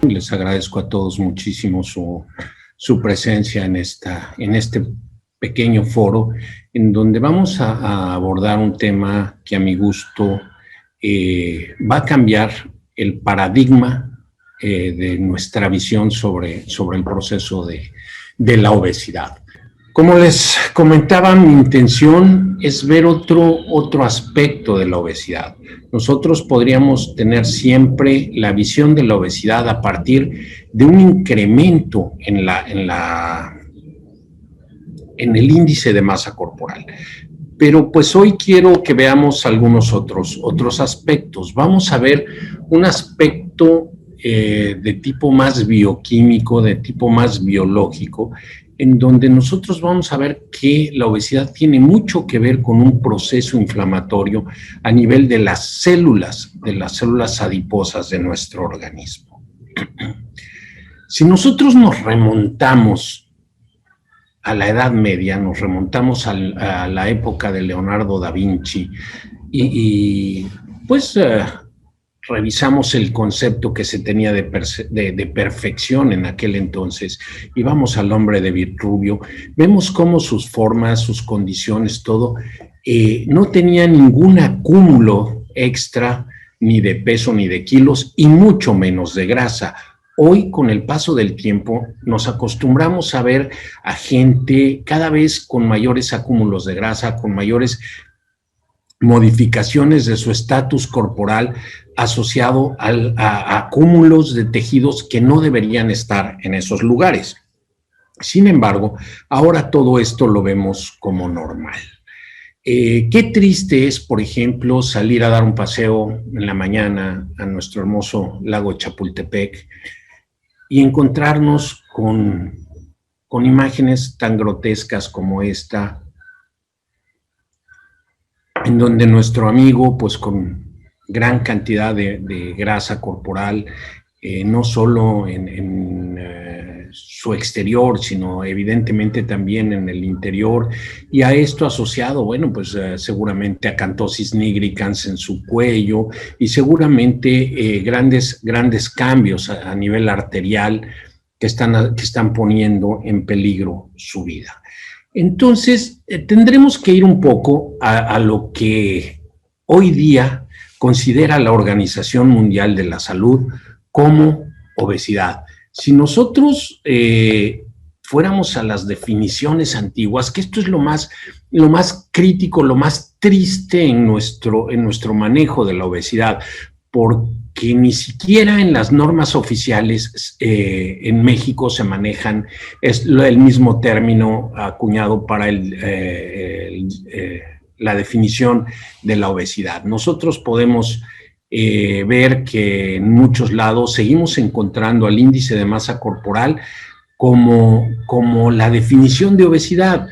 Les agradezco a todos muchísimo su presencia en este pequeño foro, en donde vamos a abordar un tema que a mi gusto va a cambiar el paradigma de nuestra visión sobre el proceso de la obesidad. Como les comentaba, mi intención es ver otro aspecto de la obesidad. Nosotros podríamos tener siempre la visión de la obesidad a partir de un incremento en el índice de masa corporal. Pero pues hoy quiero que veamos algunos otros aspectos. Vamos a ver un aspecto de tipo más bioquímico, de tipo más biológico, en donde nosotros vamos a ver que la obesidad tiene mucho que ver con un proceso inflamatorio a nivel de las células adiposas de nuestro organismo. Si nosotros nos remontamos a la Edad Media, nos remontamos a la época de Leonardo da Vinci pues revisamos el concepto que se tenía de perfección en aquel entonces y vamos al hombre de Vitruvio, vemos cómo sus formas, sus condiciones, todo, no tenía ningún acúmulo extra ni de peso ni de kilos y mucho menos de grasa. Hoy, con el paso del tiempo, nos acostumbramos a ver a gente cada vez con mayores acúmulos de grasa, con mayores modificaciones de su estatus corporal asociado a acúmulos de tejidos que no deberían estar en esos lugares. Sin embargo, ahora todo esto lo vemos como normal. Qué triste es, por ejemplo, salir a dar un paseo en la mañana a nuestro hermoso lago Chapultepec y encontrarnos con imágenes tan grotescas como esta, en donde nuestro amigo, pues con gran cantidad de grasa corporal, no solo en su exterior, sino evidentemente también en el interior, y a esto asociado, bueno, pues seguramente acantosis nigricans en su cuello, y seguramente grandes cambios a nivel arterial que están poniendo en peligro su vida. Entonces, tendremos que ir un poco a lo que hoy día considera la Organización Mundial de la Salud como obesidad. Si nosotros fuéramos a las definiciones antiguas, que esto es lo más crítico, lo más triste en nuestro manejo de la obesidad, porque ni siquiera en las normas oficiales en México se manejan el mismo término acuñado para la definición de la obesidad. Nosotros podemos ver que en muchos lados seguimos encontrando al índice de masa corporal como la definición de obesidad,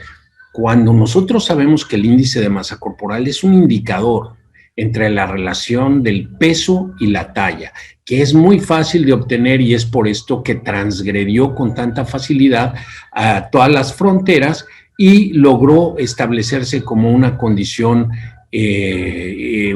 cuando nosotros sabemos que el índice de masa corporal es un indicador entre la relación del peso y la talla, que es muy fácil de obtener y es por esto que transgredió con tanta facilidad a todas las fronteras y logró establecerse como una condición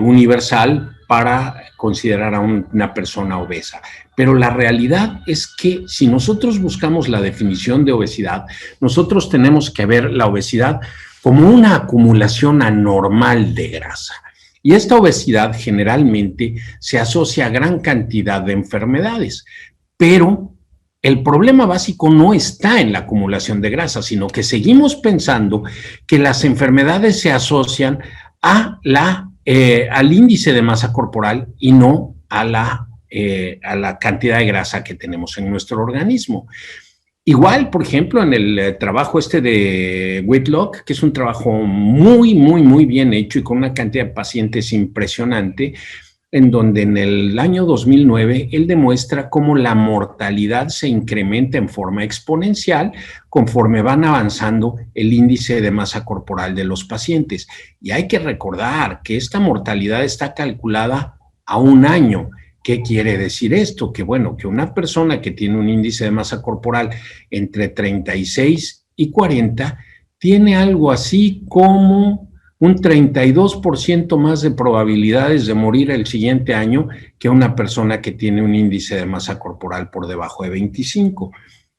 universal para considerar a una persona obesa. Pero la realidad es que si nosotros buscamos la definición de obesidad, nosotros tenemos que ver la obesidad como una acumulación anormal de grasa. Y esta obesidad generalmente se asocia a gran cantidad de enfermedades, pero el problema básico no está en la acumulación de grasa, sino que seguimos pensando que las enfermedades se asocian al índice de masa corporal y no a la cantidad de grasa que tenemos en nuestro organismo. Igual, por ejemplo, en el trabajo de Whitlock, que es un trabajo muy bien hecho y con una cantidad de pacientes impresionante, en donde en el año 2009 él demuestra cómo la mortalidad se incrementa en forma exponencial conforme van avanzando el índice de masa corporal de los pacientes. Y hay que recordar que esta mortalidad está calculada a un año. ¿Qué quiere decir esto? Que bueno, que una persona que tiene un índice de masa corporal entre 36 y 40 tiene algo así como un 32% más de probabilidades de morir el siguiente año que una persona que tiene un índice de masa corporal por debajo de 25.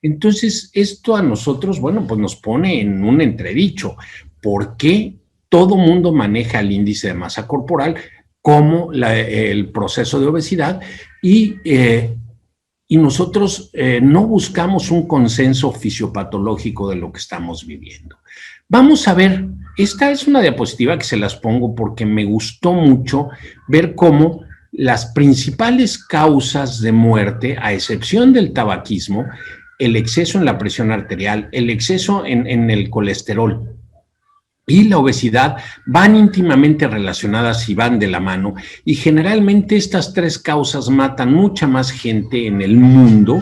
Entonces, esto a nosotros, bueno, pues nos pone en un entredicho. ¿Por qué todo mundo maneja el índice de masa corporal como el proceso de obesidad y nosotros no buscamos un consenso fisiopatológico de lo que estamos viviendo? Vamos a ver, esta es una diapositiva que se las pongo porque me gustó mucho ver cómo las principales causas de muerte, a excepción del tabaquismo, el exceso en la presión arterial, el exceso en el colesterol y la obesidad van íntimamente relacionadas y van de la mano, y generalmente estas tres causas matan mucha más gente en el mundo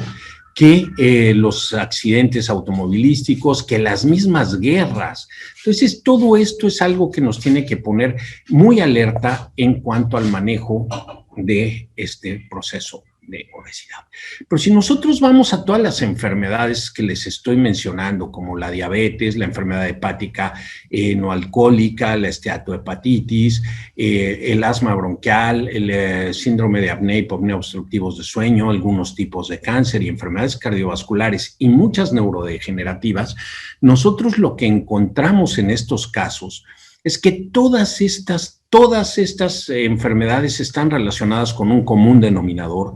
que los accidentes automovilísticos, que las mismas guerras. Entonces, todo esto es algo que nos tiene que poner muy alerta en cuanto al manejo de este proceso de obesidad. Pero si nosotros vamos a todas las enfermedades que les estoy mencionando, como la diabetes, la enfermedad hepática no alcohólica, la esteatohepatitis, el asma bronquial, el síndrome de apnea y hipopnea obstructivos de sueño, algunos tipos de cáncer y enfermedades cardiovasculares y muchas neurodegenerativas, nosotros lo que encontramos en estos casos es que todas estas enfermedades están relacionadas con un común denominador,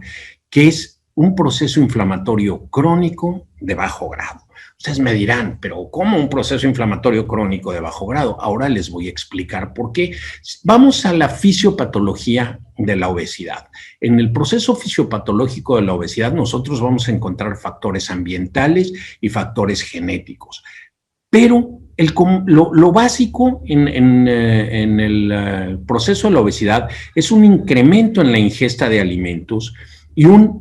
que es un proceso inflamatorio crónico de bajo grado. Ustedes me dirán, pero ¿cómo un proceso inflamatorio crónico de bajo grado? Ahora les voy a explicar por qué. Vamos a la fisiopatología de la obesidad. En el proceso fisiopatológico de la obesidad nosotros vamos a encontrar factores ambientales y factores genéticos. Pero lo básico en el proceso de la obesidad es un incremento en la ingesta de alimentos y un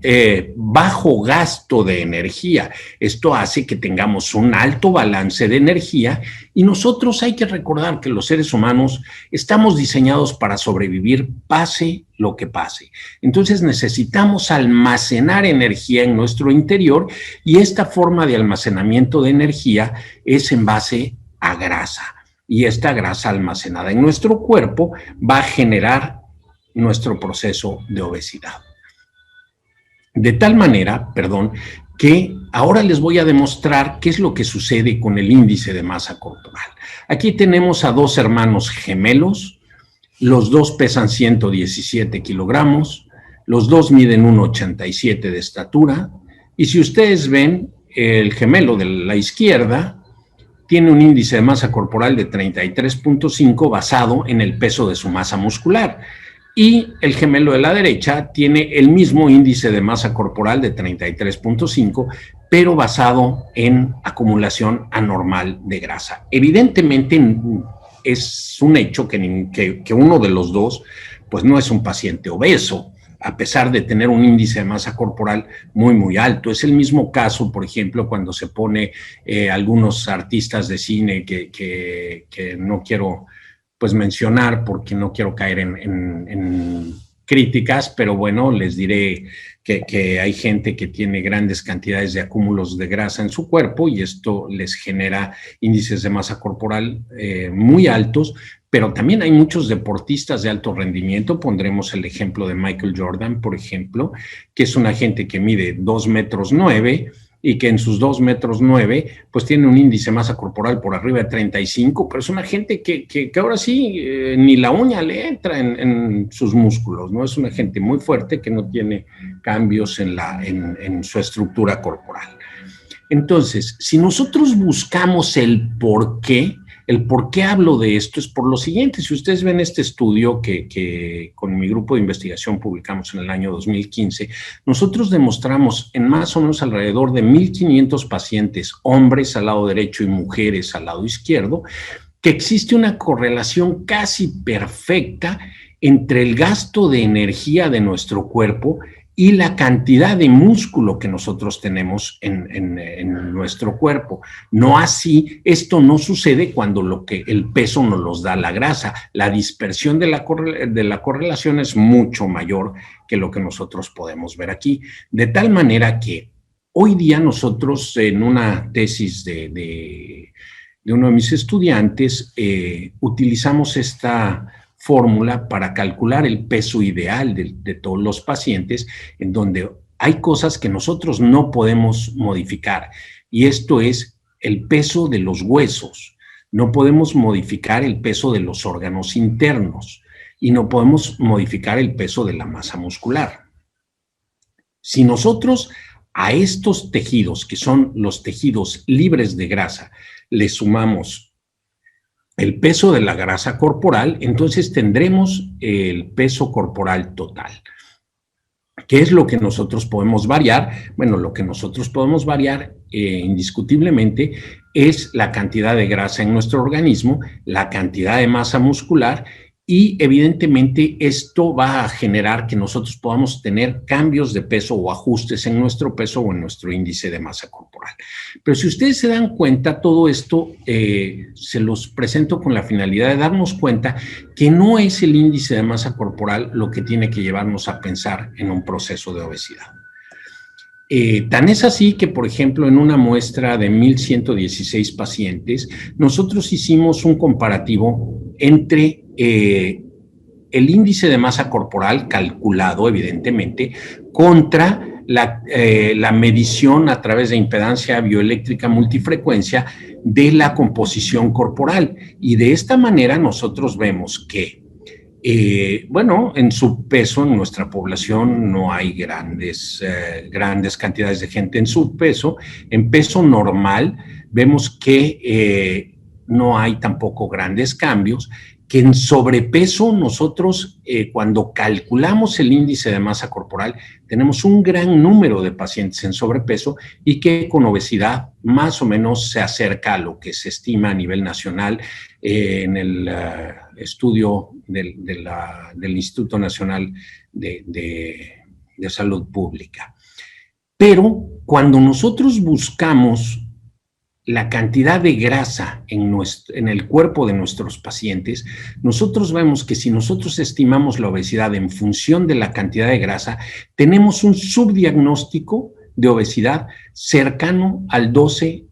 bajo gasto de energía. Esto hace que tengamos un alto balance de energía, y nosotros hay que recordar que los seres humanos estamos diseñados para sobrevivir pase lo que pase. Entonces necesitamos almacenar energía en nuestro interior, y esta forma de almacenamiento de energía es en base a grasa. Y esta grasa almacenada en nuestro cuerpo va a generar nuestro proceso de obesidad. De tal manera, que ahora les voy a demostrar qué es lo que sucede con el índice de masa corporal. Aquí tenemos a dos hermanos gemelos, los dos pesan 117 kilogramos, los dos miden 1,87 de estatura, y si ustedes ven, el gemelo de la izquierda tiene un índice de masa corporal de 33.5 basado en el peso de su masa muscular. Y el gemelo de la derecha tiene el mismo índice de masa corporal de 33.5, pero basado en acumulación anormal de grasa. Evidentemente es un hecho que uno de los dos pues no es un paciente obeso, a pesar de tener un índice de masa corporal muy, muy alto. Es el mismo caso, por ejemplo, cuando se pone algunos artistas de cine que no quiero pues mencionar porque no quiero caer en críticas, pero bueno, les diré que hay gente que tiene grandes cantidades de acúmulos de grasa en su cuerpo y esto les genera índices de masa corporal muy altos, pero también hay muchos deportistas de alto rendimiento. Pondremos el ejemplo de Michael Jordan, por ejemplo, que es una gente que mide 2,9 metros y que en sus 2,9 metros, pues tiene un índice de masa corporal por arriba de 35, pero es una gente que ahora sí ni la uña le entra en sus músculos, ¿no? Es una gente muy fuerte que no tiene cambios en su estructura corporal. Entonces, si nosotros buscamos el por qué hablo de esto es por lo siguiente. Si ustedes ven este estudio que con mi grupo de investigación publicamos en el año 2015, nosotros demostramos en más o menos alrededor de 1,500 pacientes, hombres al lado derecho y mujeres al lado izquierdo, que existe una correlación casi perfecta entre el gasto de energía de nuestro cuerpo y la cantidad de músculo que nosotros tenemos en nuestro cuerpo. No así, esto no sucede cuando el peso nos los da la grasa. La dispersión de la correlación es mucho mayor que lo que nosotros podemos ver aquí. De tal manera que hoy día nosotros en una tesis de de uno de mis estudiantes, utilizamos esta fórmula para calcular el peso ideal de todos los pacientes, en donde hay cosas que nosotros no podemos modificar, y esto es el peso de los huesos. No podemos modificar el peso de los órganos internos y no podemos modificar el peso de la masa muscular. Si nosotros a estos tejidos, que son los tejidos libres de grasa, le sumamos el peso de la grasa corporal, entonces tendremos el peso corporal total. ¿Qué es lo que nosotros podemos variar? Bueno, lo que nosotros podemos variar indiscutiblemente es la cantidad de grasa en nuestro organismo, la cantidad de masa muscular, y evidentemente esto va a generar que nosotros podamos tener cambios de peso o ajustes en nuestro peso o en nuestro índice de masa corporal. Pero si ustedes se dan cuenta, todo esto se los presento con la finalidad de darnos cuenta que no es el índice de masa corporal lo que tiene que llevarnos a pensar en un proceso de obesidad. Tan es así que, por ejemplo, en una muestra de 1,116 pacientes, nosotros hicimos un comparativo entre el índice de masa corporal calculado, evidentemente, contra la medición a través de impedancia bioeléctrica multifrecuencia de la composición corporal. Y de esta manera nosotros vemos que bueno, en subpeso, en nuestra población no hay grandes cantidades de gente en subpeso. En peso normal vemos que no hay tampoco grandes cambios, que en sobrepeso nosotros cuando calculamos el índice de masa corporal tenemos un gran número de pacientes en sobrepeso y que con obesidad más o menos se acerca a lo que se estima a nivel nacional en el estudio del Instituto Nacional de Salud Pública. Pero cuando nosotros buscamos la cantidad de grasa en el cuerpo de nuestros pacientes, nosotros vemos que si nosotros estimamos la obesidad en función de la cantidad de grasa, tenemos un subdiagnóstico de obesidad cercano al 12%.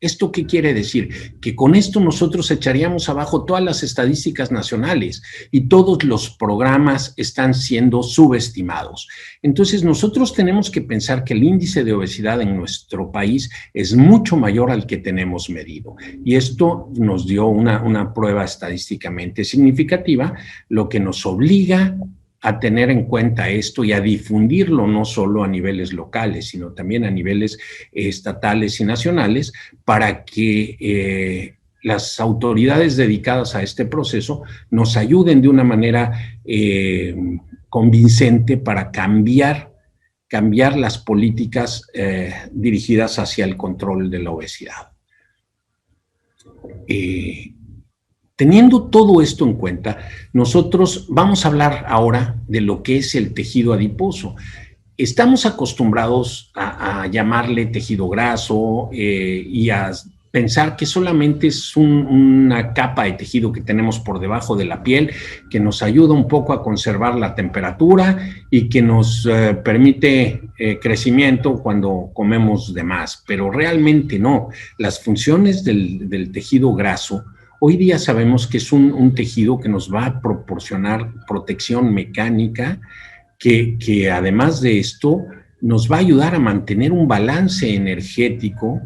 ¿Esto qué quiere decir? Que con esto nosotros echaríamos abajo todas las estadísticas nacionales y todos los programas están siendo subestimados. Entonces nosotros tenemos que pensar que el índice de obesidad en nuestro país es mucho mayor al que tenemos medido. Y esto nos dio una prueba estadísticamente significativa, lo que nos obliga a tener en cuenta esto y a difundirlo no solo a niveles locales, sino también a niveles estatales y nacionales, para que las autoridades dedicadas a este proceso nos ayuden de una manera convincente para cambiar las políticas dirigidas hacia el control de la obesidad. Teniendo todo esto en cuenta, nosotros vamos a hablar ahora de lo que es el tejido adiposo. Estamos acostumbrados a llamarle tejido graso y a pensar que solamente es una capa de tejido que tenemos por debajo de la piel que nos ayuda un poco a conservar la temperatura y que nos permite crecimiento cuando comemos de más, pero realmente no. Las funciones del tejido graso, hoy día sabemos que es un tejido que nos va a proporcionar protección mecánica, que además de esto nos va a ayudar a mantener un balance energético,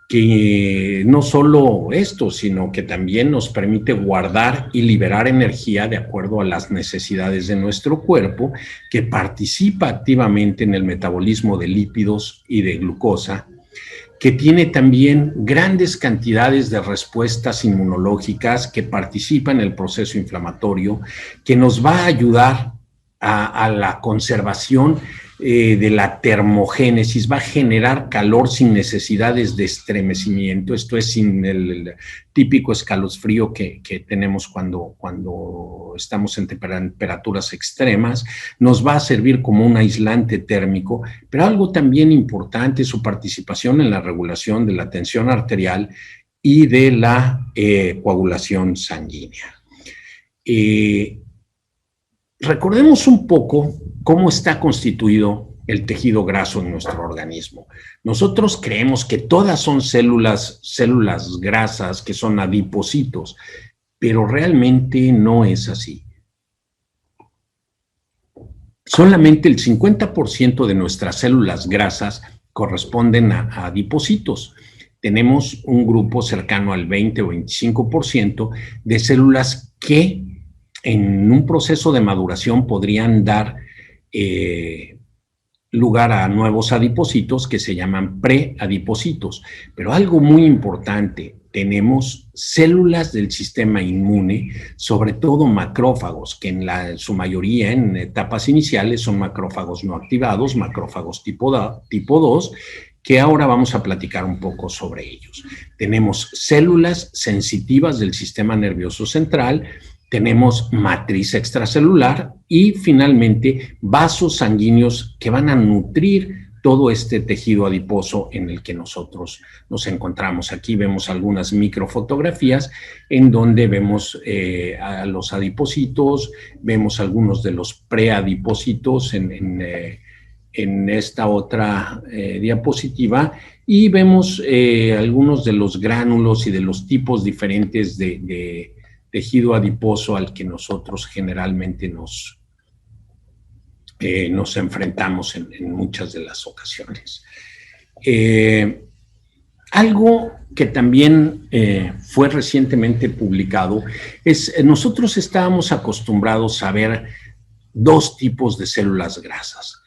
que no solo esto, sino que también nos permite guardar y liberar energía de acuerdo a las necesidades de nuestro cuerpo, que participa activamente en el metabolismo de lípidos y de glucosa, que tiene también grandes cantidades de respuestas inmunológicas, que participa en el proceso inflamatorio, que nos va a ayudar a la conservación de la termogénesis, va a generar calor sin necesidades de estremecimiento, esto es sin el típico escalofrío que tenemos cuando estamos en temperaturas extremas, nos va a servir como un aislante térmico, pero algo también importante es su participación en la regulación de la tensión arterial y de la coagulación sanguínea. Recordemos un poco cómo está constituido el tejido graso en nuestro organismo. Nosotros creemos que todas son células grasas, que son adipocitos, pero realmente no es así. Solamente el 50% de nuestras células grasas corresponden a adipocitos. Tenemos un grupo cercano al 20 o 25% de células que en un proceso de maduración podrían dar lugar a nuevos adipocitos que se llaman preadipocitos. Pero algo muy importante, tenemos células del sistema inmune, sobre todo macrófagos, que en su mayoría en etapas iniciales son macrófagos no activados, macrófagos tipo 2, que ahora vamos a platicar un poco sobre ellos. Tenemos células sensitivas del sistema nervioso central, tenemos matriz extracelular y finalmente vasos sanguíneos que van a nutrir todo este tejido adiposo en el que nosotros nos encontramos. Aquí vemos algunas microfotografías en donde vemos a los adipocitos, vemos algunos de los preadipocitos en esta otra diapositiva y vemos algunos de los gránulos y de los tipos diferentes de tejido adiposo al que nosotros generalmente nos enfrentamos en muchas de las ocasiones. Algo que también fue recientemente publicado es, nosotros estábamos acostumbrados a ver dos tipos de células grasas.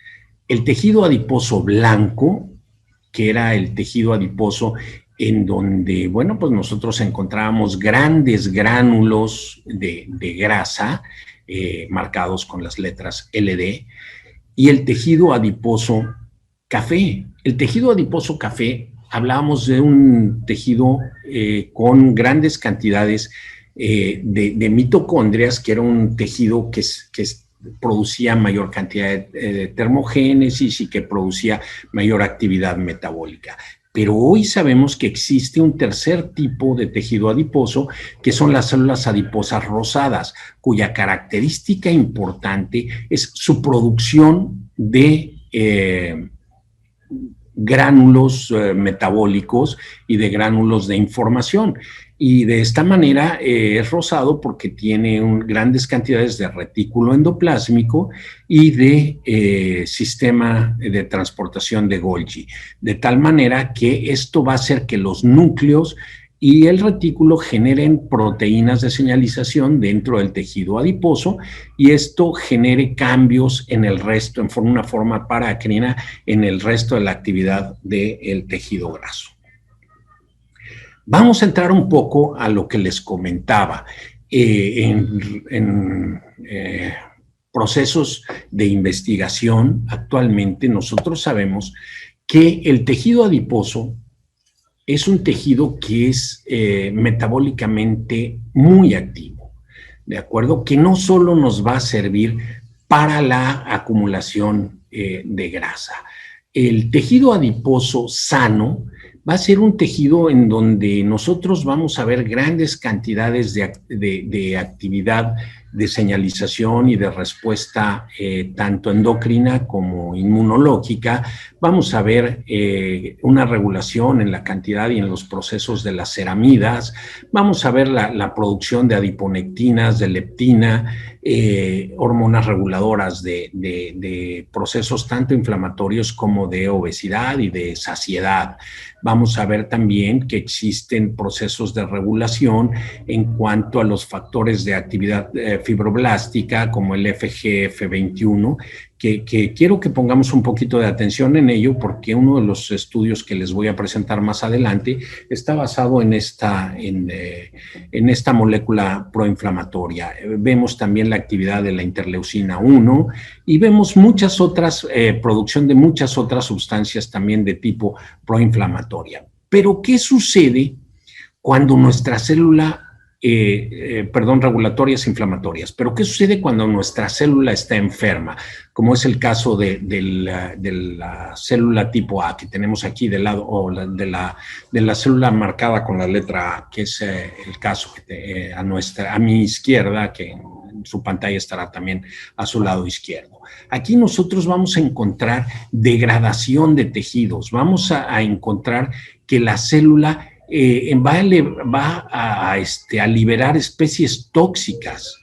El tejido adiposo blanco, que era el tejido adiposo en donde, bueno, pues nosotros encontrábamos grandes gránulos de grasa marcados con las letras LD, y el tejido adiposo café. El tejido adiposo café, hablábamos de un tejido con grandes cantidades de mitocondrias, que era un tejido que producía mayor cantidad de termogénesis y que producía mayor actividad metabólica. Pero hoy sabemos que existe un tercer tipo de tejido adiposo, que son las células adiposas rosadas, cuya característica importante es su producción de gránulos metabólicos y de gránulos de información. Y de esta manera es rosado porque tiene grandes cantidades de retículo endoplásmico y de sistema de transportación de Golgi. De tal manera que esto va a hacer que los núcleos y el retículo generen proteínas de señalización dentro del tejido adiposo y esto genere cambios en el resto, en una forma parácrina, en el resto de la actividad del tejido graso. Vamos a entrar un poco a lo que les comentaba. En procesos de investigación, actualmente nosotros sabemos que el tejido adiposo es un tejido que es metabólicamente muy activo, ¿de acuerdo? Que no solo nos va a servir para la acumulación de grasa. El tejido adiposo sano va a ser un tejido en donde nosotros vamos a ver grandes cantidades de actividad de señalización y de respuesta tanto endocrina como inmunológica. Vamos a ver una regulación en la cantidad y en los procesos de las ceramidas. Vamos a ver la producción de adiponectinas, de leptina, hormonas reguladoras de procesos tanto inflamatorios como de obesidad y de saciedad. Vamos a ver también que existen procesos de regulación en cuanto a los factores de actividad fibroblástica como el FGF21, que quiero que pongamos un poquito de atención en ello porque uno de los estudios que les voy a presentar más adelante está basado en esta molécula proinflamatoria. Vemos también la actividad de la interleucina 1 y vemos muchas otras, producción de muchas otras sustancias también de tipo proinflamatoria. Pero, ¿qué sucede cuando nuestra célula regulatorias inflamatorias? Pero ¿qué sucede cuando nuestra célula está enferma? Como es el caso de la célula tipo A que tenemos aquí del lado, o de la célula marcada con la letra A, que es el caso a mi izquierda, que su pantalla estará también a su lado izquierdo. Aquí nosotros vamos a encontrar degradación de tejidos, vamos a encontrar que la célula va a liberar especies tóxicas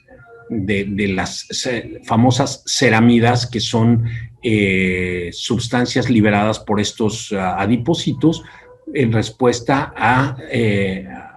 de las famosas ceramidas, que son sustancias liberadas por estos adipocitos en respuesta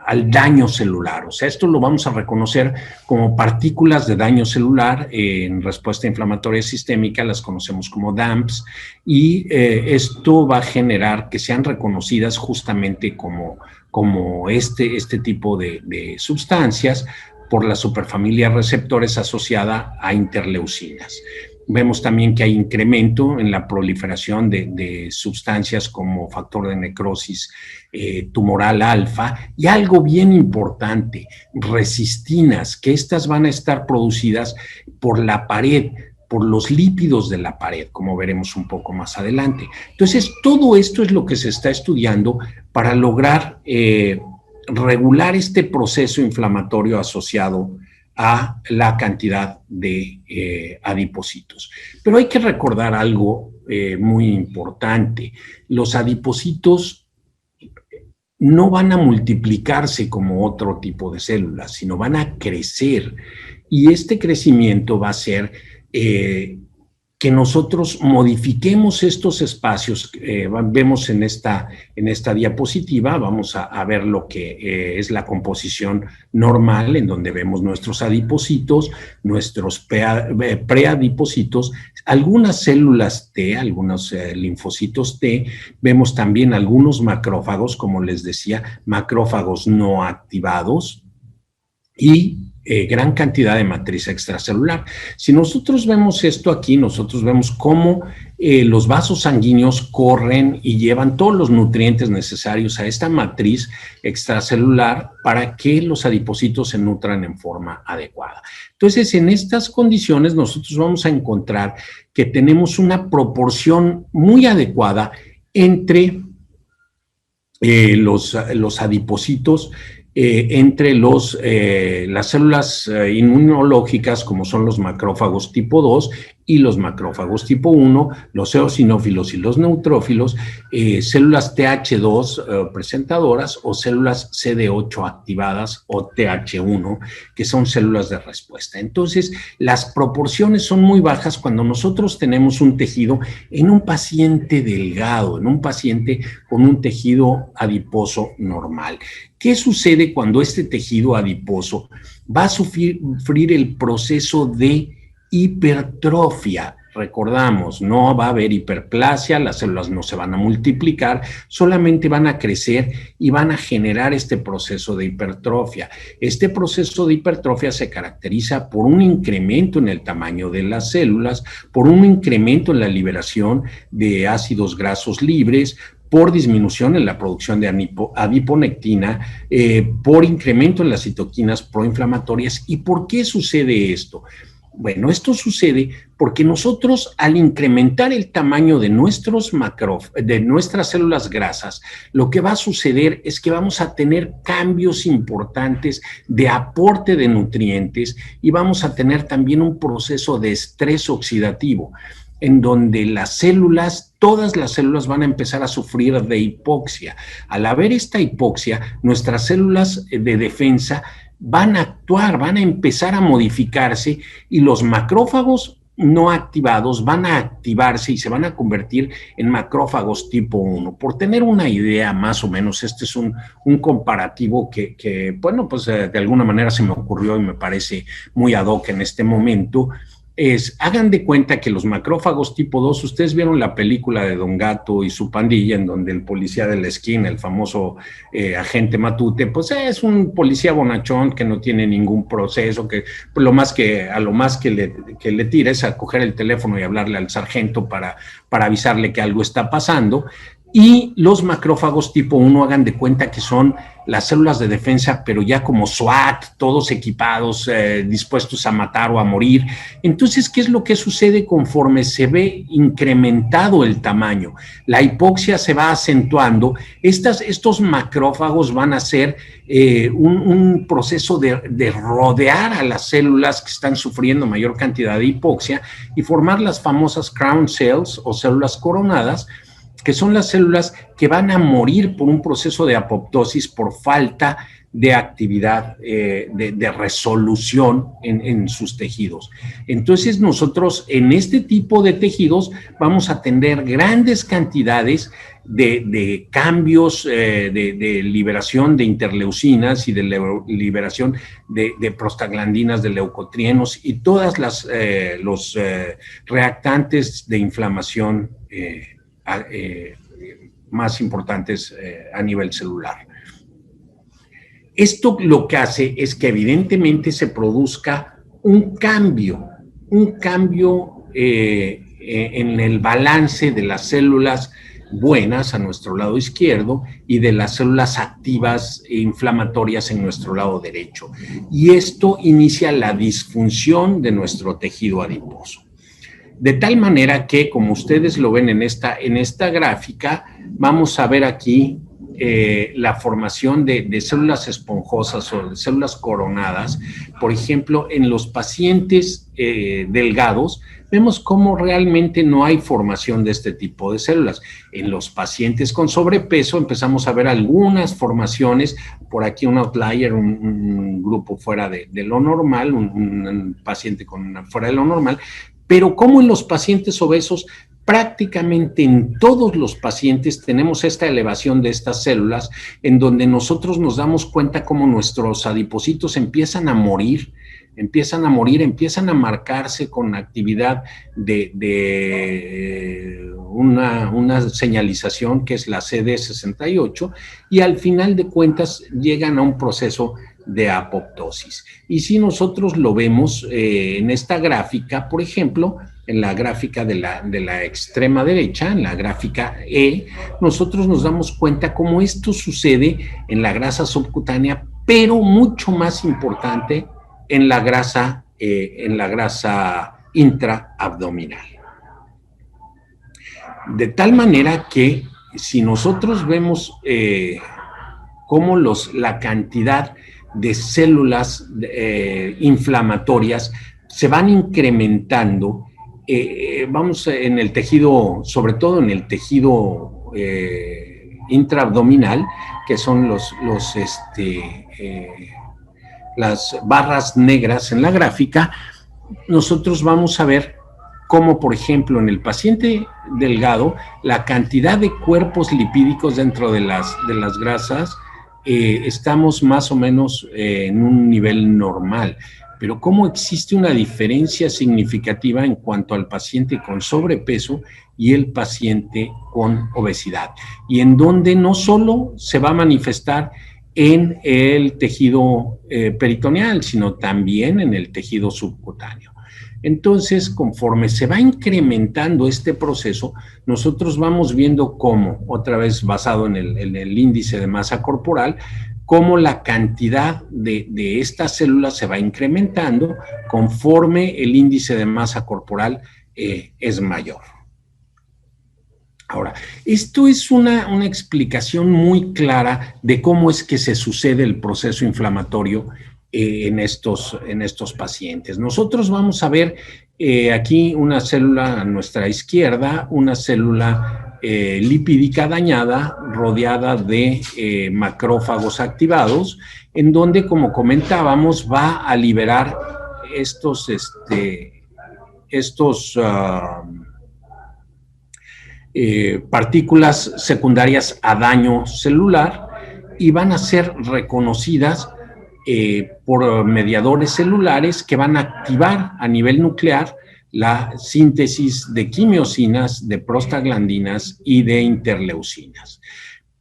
al daño celular. O sea, esto lo vamos a reconocer como partículas de daño celular en respuesta inflamatoria sistémica, las conocemos como DAMPs, y esto va a generar que sean reconocidas justamente como este tipo de sustancias por la superfamilia receptores asociada a interleucinas. Vemos también que hay incremento en la proliferación de sustancias como factor de necrosis tumoral alfa, y algo bien importante, resistinas, que estas van a estar producidas por la pared, por los lípidos de la pared, como veremos un poco más adelante. Entonces, todo esto es lo que se está estudiando para lograr regular este proceso inflamatorio asociado a la cantidad de adipocitos. Pero hay que recordar algo muy importante. Los adipocitos no van a multiplicarse como otro tipo de células, sino van a crecer. Y este crecimiento va a ser que nosotros modifiquemos estos espacios. Vemos en esta diapositiva, vamos a ver lo que es la composición normal, en donde vemos nuestros adipocitos, nuestros preadipocitos, algunas células T, algunos linfocitos T, vemos también algunos macrófagos, como les decía, macrófagos no activados, y gran cantidad de matriz extracelular. Si nosotros vemos esto aquí, nosotros vemos cómo los vasos sanguíneos corren y llevan todos los nutrientes necesarios a esta matriz extracelular para que los adipocitos se nutran en forma adecuada. Entonces, en estas condiciones nosotros vamos a encontrar que tenemos una proporción muy adecuada entre los adipocitos, entre las células inmunológicas, como son los macrófagos tipo 2 y los macrófagos tipo 1, los eosinófilos y los neutrófilos, células TH2 presentadoras o células CD8 activadas o TH1, que son células de respuesta. Entonces, las proporciones son muy bajas cuando nosotros tenemos un tejido en un paciente delgado, en un paciente con un tejido adiposo normal. ¿Qué sucede cuando este tejido adiposo va a sufrir el proceso de hipertrofia? Recordamos, no va a haber hiperplasia, las células no se van a multiplicar, solamente van a crecer y van a generar este proceso de hipertrofia. Este proceso de hipertrofia se caracteriza por un incremento en el tamaño de las células, por un incremento en la liberación de ácidos grasos libres, por disminución en la producción de adiponectina, por incremento en las citoquinas proinflamatorias. ¿Y por qué sucede esto? Bueno, esto sucede porque nosotros, al incrementar el tamaño de de nuestras células grasas, lo que va a suceder es que vamos a tener cambios importantes de aporte de nutrientes y vamos a tener también un proceso de estrés oxidativo, en donde todas las células van a empezar a sufrir de hipoxia. Al haber esta hipoxia, nuestras células de defensa van a actuar, van a empezar a modificarse, y los macrófagos no activados van a activarse y se van a convertir en macrófagos tipo 1. Por tener una idea más o menos, este es un comparativo que bueno, pues de alguna manera se me ocurrió y me parece muy ad hoc en este momento. Hagan de cuenta que los macrófagos tipo 2, ustedes vieron la película de Don Gato y su pandilla, en donde el policía de la esquina, el famoso agente Matute, pues es un policía bonachón que no tiene ningún proceso, que a lo más que le tira es a coger el teléfono y hablarle al sargento para avisarle que algo está pasando. Y los macrófagos tipo 1, hagan de cuenta que son las células de defensa, pero ya como SWAT, todos equipados, dispuestos a matar o a morir. Entonces, ¿qué es lo que sucede conforme se ve incrementado el tamaño? La hipoxia se va acentuando. Estos macrófagos van a hacer un proceso de rodear a las células que están sufriendo mayor cantidad de hipoxia y formar las famosas crown cells o células coronadas, que son las células que van a morir por un proceso de apoptosis por falta de actividad, de resolución en sus tejidos. Entonces nosotros en este tipo de tejidos vamos a tener grandes cantidades de cambios, de liberación de interleucinas y de liberación de prostaglandinas, de leucotrienos y todas los reactantes de inflamación más importantes a nivel celular. Esto lo que hace es que evidentemente se produzca un cambio en el balance de las células buenas a nuestro lado izquierdo y de las células activas e inflamatorias en nuestro lado derecho. Y esto inicia la disfunción de nuestro tejido adiposo. De tal manera que, como ustedes lo ven en esta gráfica, vamos a ver aquí la formación de células esponjosas o de células coronadas. Por ejemplo, en los pacientes delgados, vemos cómo realmente no hay formación de este tipo de células. En los pacientes con sobrepeso empezamos a ver algunas formaciones, por aquí un outlier, un grupo fuera de lo normal, un paciente fuera de lo normal, pero como en los pacientes obesos, prácticamente en todos los pacientes tenemos esta elevación de estas células en donde nosotros nos damos cuenta cómo nuestros adipocitos empiezan a morir, empiezan a marcarse con actividad de una señalización que es la CD68 y al final de cuentas llegan a un proceso de apoptosis. Y si nosotros lo vemos en esta gráfica, por ejemplo, en la gráfica de la extrema derecha, en la gráfica E, nosotros nos damos cuenta cómo esto sucede en la grasa subcutánea, pero mucho más importante en la grasa intraabdominal. De tal manera que si nosotros vemos cómo la cantidad de células inflamatorias se van incrementando, vamos en el tejido, sobre todo en el tejido intraabdominal, que son las barras negras en la gráfica, nosotros vamos a ver cómo, por ejemplo, en el paciente delgado, la cantidad de cuerpos lipídicos dentro de las grasas estamos más o menos en un nivel normal, pero cómo existe una diferencia significativa en cuanto al paciente con sobrepeso y el paciente con obesidad, y en donde no solo se va a manifestar en el tejido peritoneal, sino también en el tejido subcutáneo. Entonces, conforme se va incrementando este proceso, nosotros vamos viendo cómo, otra vez basado en el índice de masa corporal, cómo la cantidad de estas células se va incrementando conforme el índice de masa corporal es mayor. Ahora, esto es una explicación muy clara de cómo es que se sucede el proceso inflamatorio en estos pacientes. Nosotros vamos a ver aquí una célula a nuestra izquierda, una célula lipídica dañada, rodeada de macrófagos activados, en donde, como comentábamos, va a liberar partículas secundarias a daño celular y van a ser reconocidas por mediadores celulares que van a activar a nivel nuclear la síntesis de quimiosinas, de prostaglandinas y de interleucinas.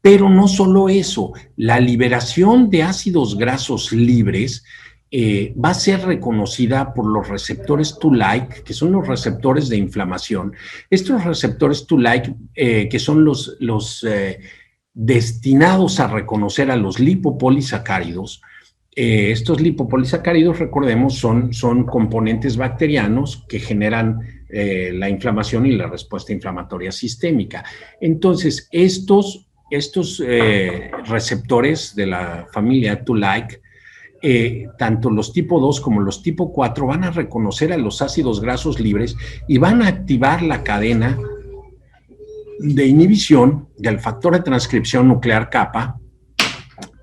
Pero no solo eso, la liberación de ácidos grasos libres va a ser reconocida por los receptores Toll-like, que son los receptores de inflamación. Estos receptores Toll-like, que son los destinados a reconocer a los lipopolisacáridos. Estos lipopolisacáridos, recordemos, son componentes bacterianos que generan la inflamación y la respuesta inflamatoria sistémica. Entonces, estos receptores de la familia Toll-like, tanto los tipo 2 como los tipo 4 van a reconocer a los ácidos grasos libres y van a activar la cadena de inhibición del factor de transcripción nuclear kappa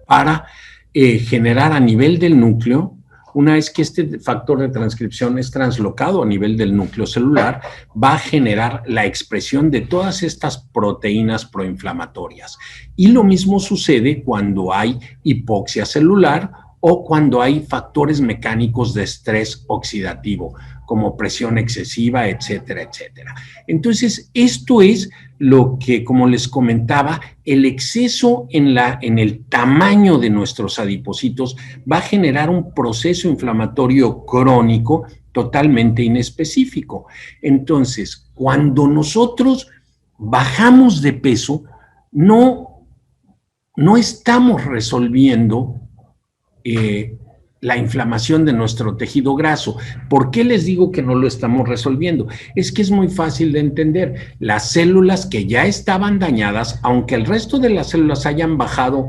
para generar a nivel del núcleo. Una vez que este factor de transcripción es translocado a nivel del núcleo celular, va a generar la expresión de todas estas proteínas proinflamatorias. Y lo mismo sucede cuando hay hipoxia celular o cuando hay factores mecánicos de estrés oxidativo, como presión excesiva, etcétera, etcétera. Entonces, esto es lo que, como les comentaba, el exceso en el tamaño de nuestros adipocitos va a generar un proceso inflamatorio crónico totalmente inespecífico. Entonces, cuando nosotros bajamos de peso, no estamos resolviendo la inflamación de nuestro tejido graso. ¿Por qué les digo que no lo estamos resolviendo? Es que es muy fácil de entender. Las células que ya estaban dañadas, aunque el resto de las células hayan bajado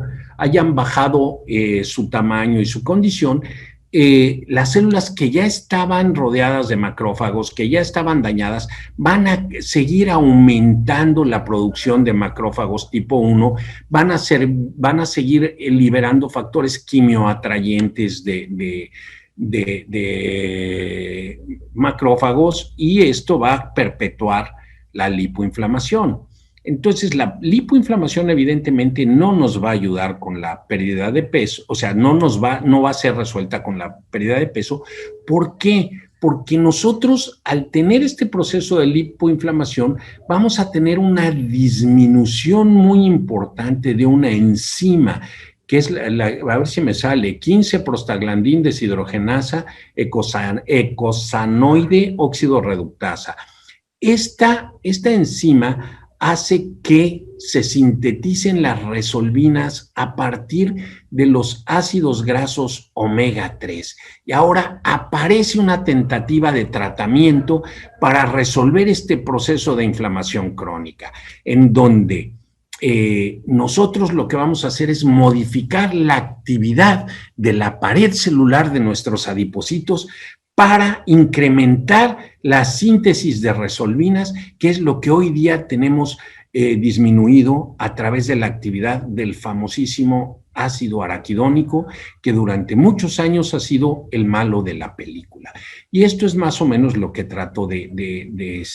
su tamaño y su condición, las células que ya estaban rodeadas de macrófagos, que ya estaban dañadas, van a seguir aumentando la producción de macrófagos tipo 1, van a seguir liberando factores quimioatrayentes de macrófagos, y esto va a perpetuar la lipoinflamación. Entonces, la lipoinflamación evidentemente no nos va a ayudar con la pérdida de peso, o sea, no va a ser resuelta con la pérdida de peso. ¿Por qué? Porque nosotros, al tener este proceso de lipoinflamación, vamos a tener una disminución muy importante de una enzima, que es, a ver si me sale, 15-prostaglandín deshidrogenasa eicosanoide óxido reductasa. Esta enzima hace que se sinteticen las resolvinas a partir de los ácidos grasos omega 3. Y ahora aparece una tentativa de tratamiento para resolver este proceso de inflamación crónica, en donde nosotros lo que vamos a hacer es modificar la actividad de la pared celular de nuestros adipocitos para incrementar la síntesis de resolvinas, que es lo que hoy día tenemos disminuido a través de la actividad del famosísimo ácido araquidónico, que durante muchos años ha sido el malo de la película. Y esto es más o menos lo que trato de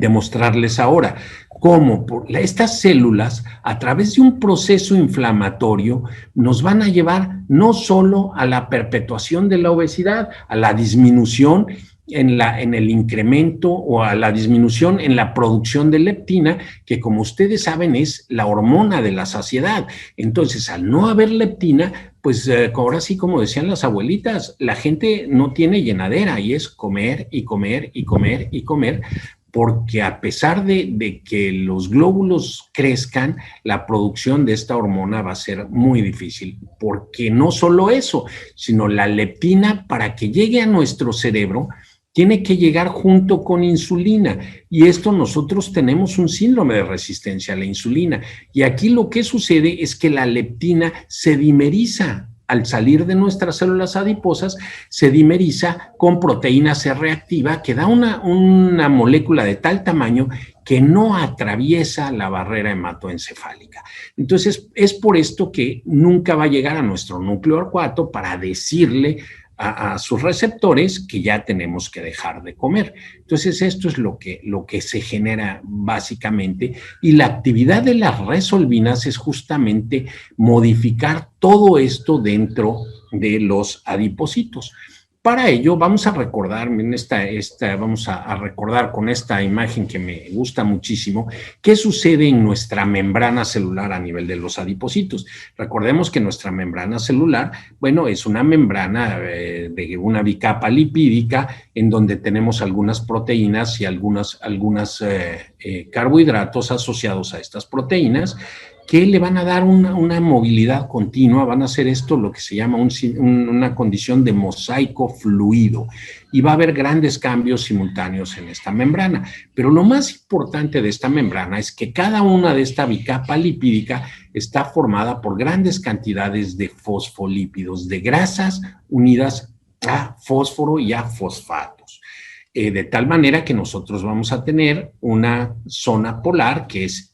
mostrarles ahora, cómo estas células, a través de un proceso inflamatorio, nos van a llevar no solo a la perpetuación de la obesidad, a la disminución en el incremento o a la disminución en la producción de leptina, que como ustedes saben es la hormona de la saciedad. Entonces, al no haber leptina, pues ahora sí, como decían las abuelitas, la gente no tiene llenadera y es comer y comer y comer y comer, porque a pesar de que los glóbulos crezcan, la producción de esta hormona va a ser muy difícil, porque no solo eso, sino la leptina, para que llegue a nuestro cerebro, tiene que llegar junto con insulina, y esto nosotros tenemos un síndrome de resistencia a la insulina, y aquí lo que sucede es que la leptina se dimeriza. Al salir de nuestras células adiposas, se dimeriza con proteína C reactiva, que da una molécula de tal tamaño que no atraviesa la barrera hematoencefálica. Entonces, es por esto que nunca va a llegar a nuestro núcleo arcuato para decirle a sus receptores que ya tenemos que dejar de comer. Entonces, esto es lo que se genera básicamente, y la actividad de las resolvinas es justamente modificar todo esto dentro de los adipocitos. para ello vamos a recordar, vamos a recordar con esta imagen que me gusta muchísimo, qué sucede en nuestra membrana celular a nivel de los adipocitos. Recordemos que nuestra membrana celular, bueno, es una membrana de una bicapa lipídica en donde tenemos algunas proteínas y algunos carbohidratos asociados a estas proteínas que le van a dar una movilidad continua, van a hacer esto lo que se llama una condición de mosaico fluido, y va a haber grandes cambios simultáneos en esta membrana. Pero lo más importante de esta membrana es que cada una de esta bicapa lipídica está formada por grandes cantidades de fosfolípidos, de grasas unidas a fósforo y a fosfatos. De tal manera que nosotros vamos a tener una zona polar que es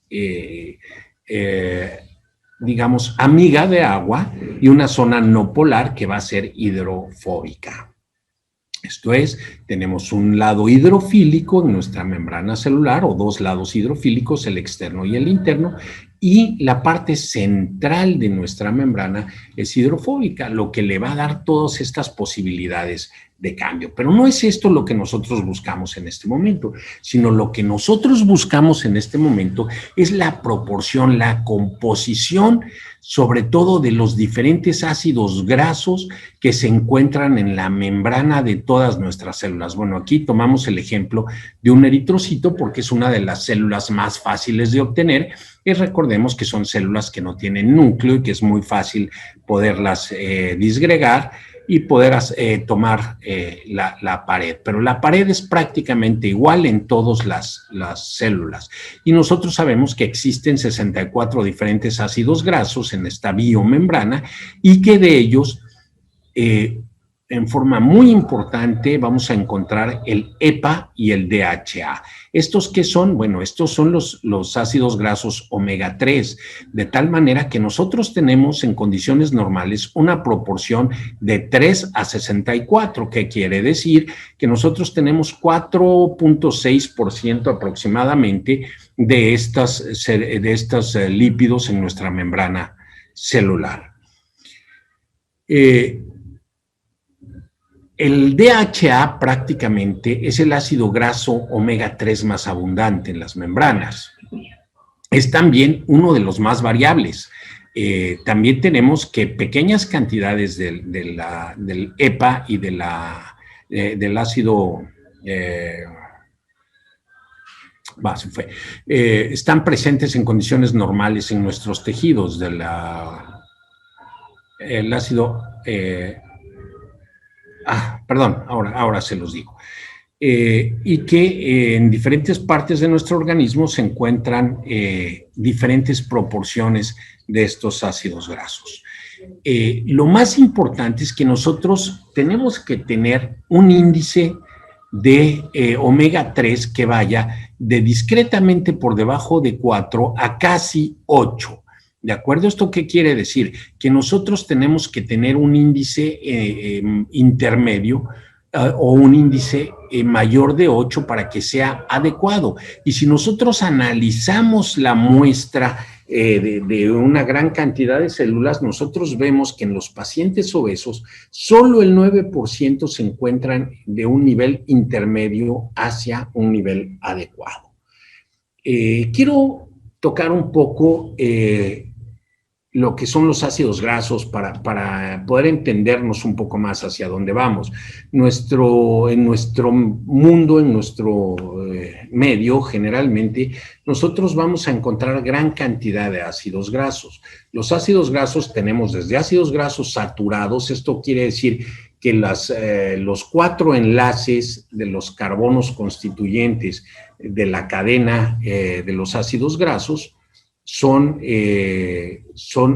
digamos, amiga de agua, y una zona no polar que va a ser hidrofóbica. Esto es, tenemos un lado hidrofílico en nuestra membrana celular, o dos lados hidrofílicos, el externo y el interno, y la parte central de nuestra membrana es hidrofóbica, lo que le va a dar todas estas posibilidades de cambio. Pero no es esto lo que nosotros buscamos en este momento, sino lo que nosotros buscamos en este momento es la proporción, la composición, sobre todo de los diferentes ácidos grasos que se encuentran en la membrana de todas nuestras células. Bueno, aquí tomamos el ejemplo de un eritrocito porque es una de las células más fáciles de obtener, y recordemos que son células que no tienen núcleo y que es muy fácil poderlas disgregar y poder tomar la pared. Pero la pared es prácticamente igual en todas las células. Y nosotros sabemos que existen 64 diferentes ácidos grasos en esta biomembrana, y que de ellos, en forma muy importante, vamos a encontrar el EPA y el DHA. ¿Estos qué son? Bueno, estos son los ácidos grasos omega 3, de tal manera que nosotros tenemos en condiciones normales una proporción de 3 a 64, que quiere decir que nosotros tenemos 4.6% aproximadamente de estos lípidos en nuestra membrana celular. El DHA prácticamente es el ácido graso omega 3 más abundante en las membranas. Es también uno de los más variables. También tenemos que pequeñas cantidades del EPA y del ácido están presentes en condiciones normales en nuestros tejidos. El ácido perdón, ahora se los digo. Y que en diferentes partes de nuestro organismo se encuentran diferentes proporciones de estos ácidos grasos. Lo más importante es que nosotros tenemos que tener un índice de omega 3 que vaya de discretamente por debajo de 4 a casi 8. ¿De acuerdo? ¿Esto qué quiere decir? Que nosotros tenemos que tener un índice intermedio o un índice mayor de 8 para que sea adecuado. Y si nosotros analizamos la muestra de una gran cantidad de células, nosotros vemos que en los pacientes obesos solo el 9% se encuentran de un nivel intermedio hacia un nivel adecuado. Quiero tocar un poco lo que son los ácidos grasos para poder entendernos un poco más hacia dónde vamos. En nuestro mundo, en nuestro medio, generalmente, nosotros vamos a encontrar gran cantidad de ácidos grasos. Los ácidos grasos tenemos desde ácidos grasos saturados, esto quiere decir que los 4 enlaces de los carbonos constituyentes de la cadena de los ácidos grasos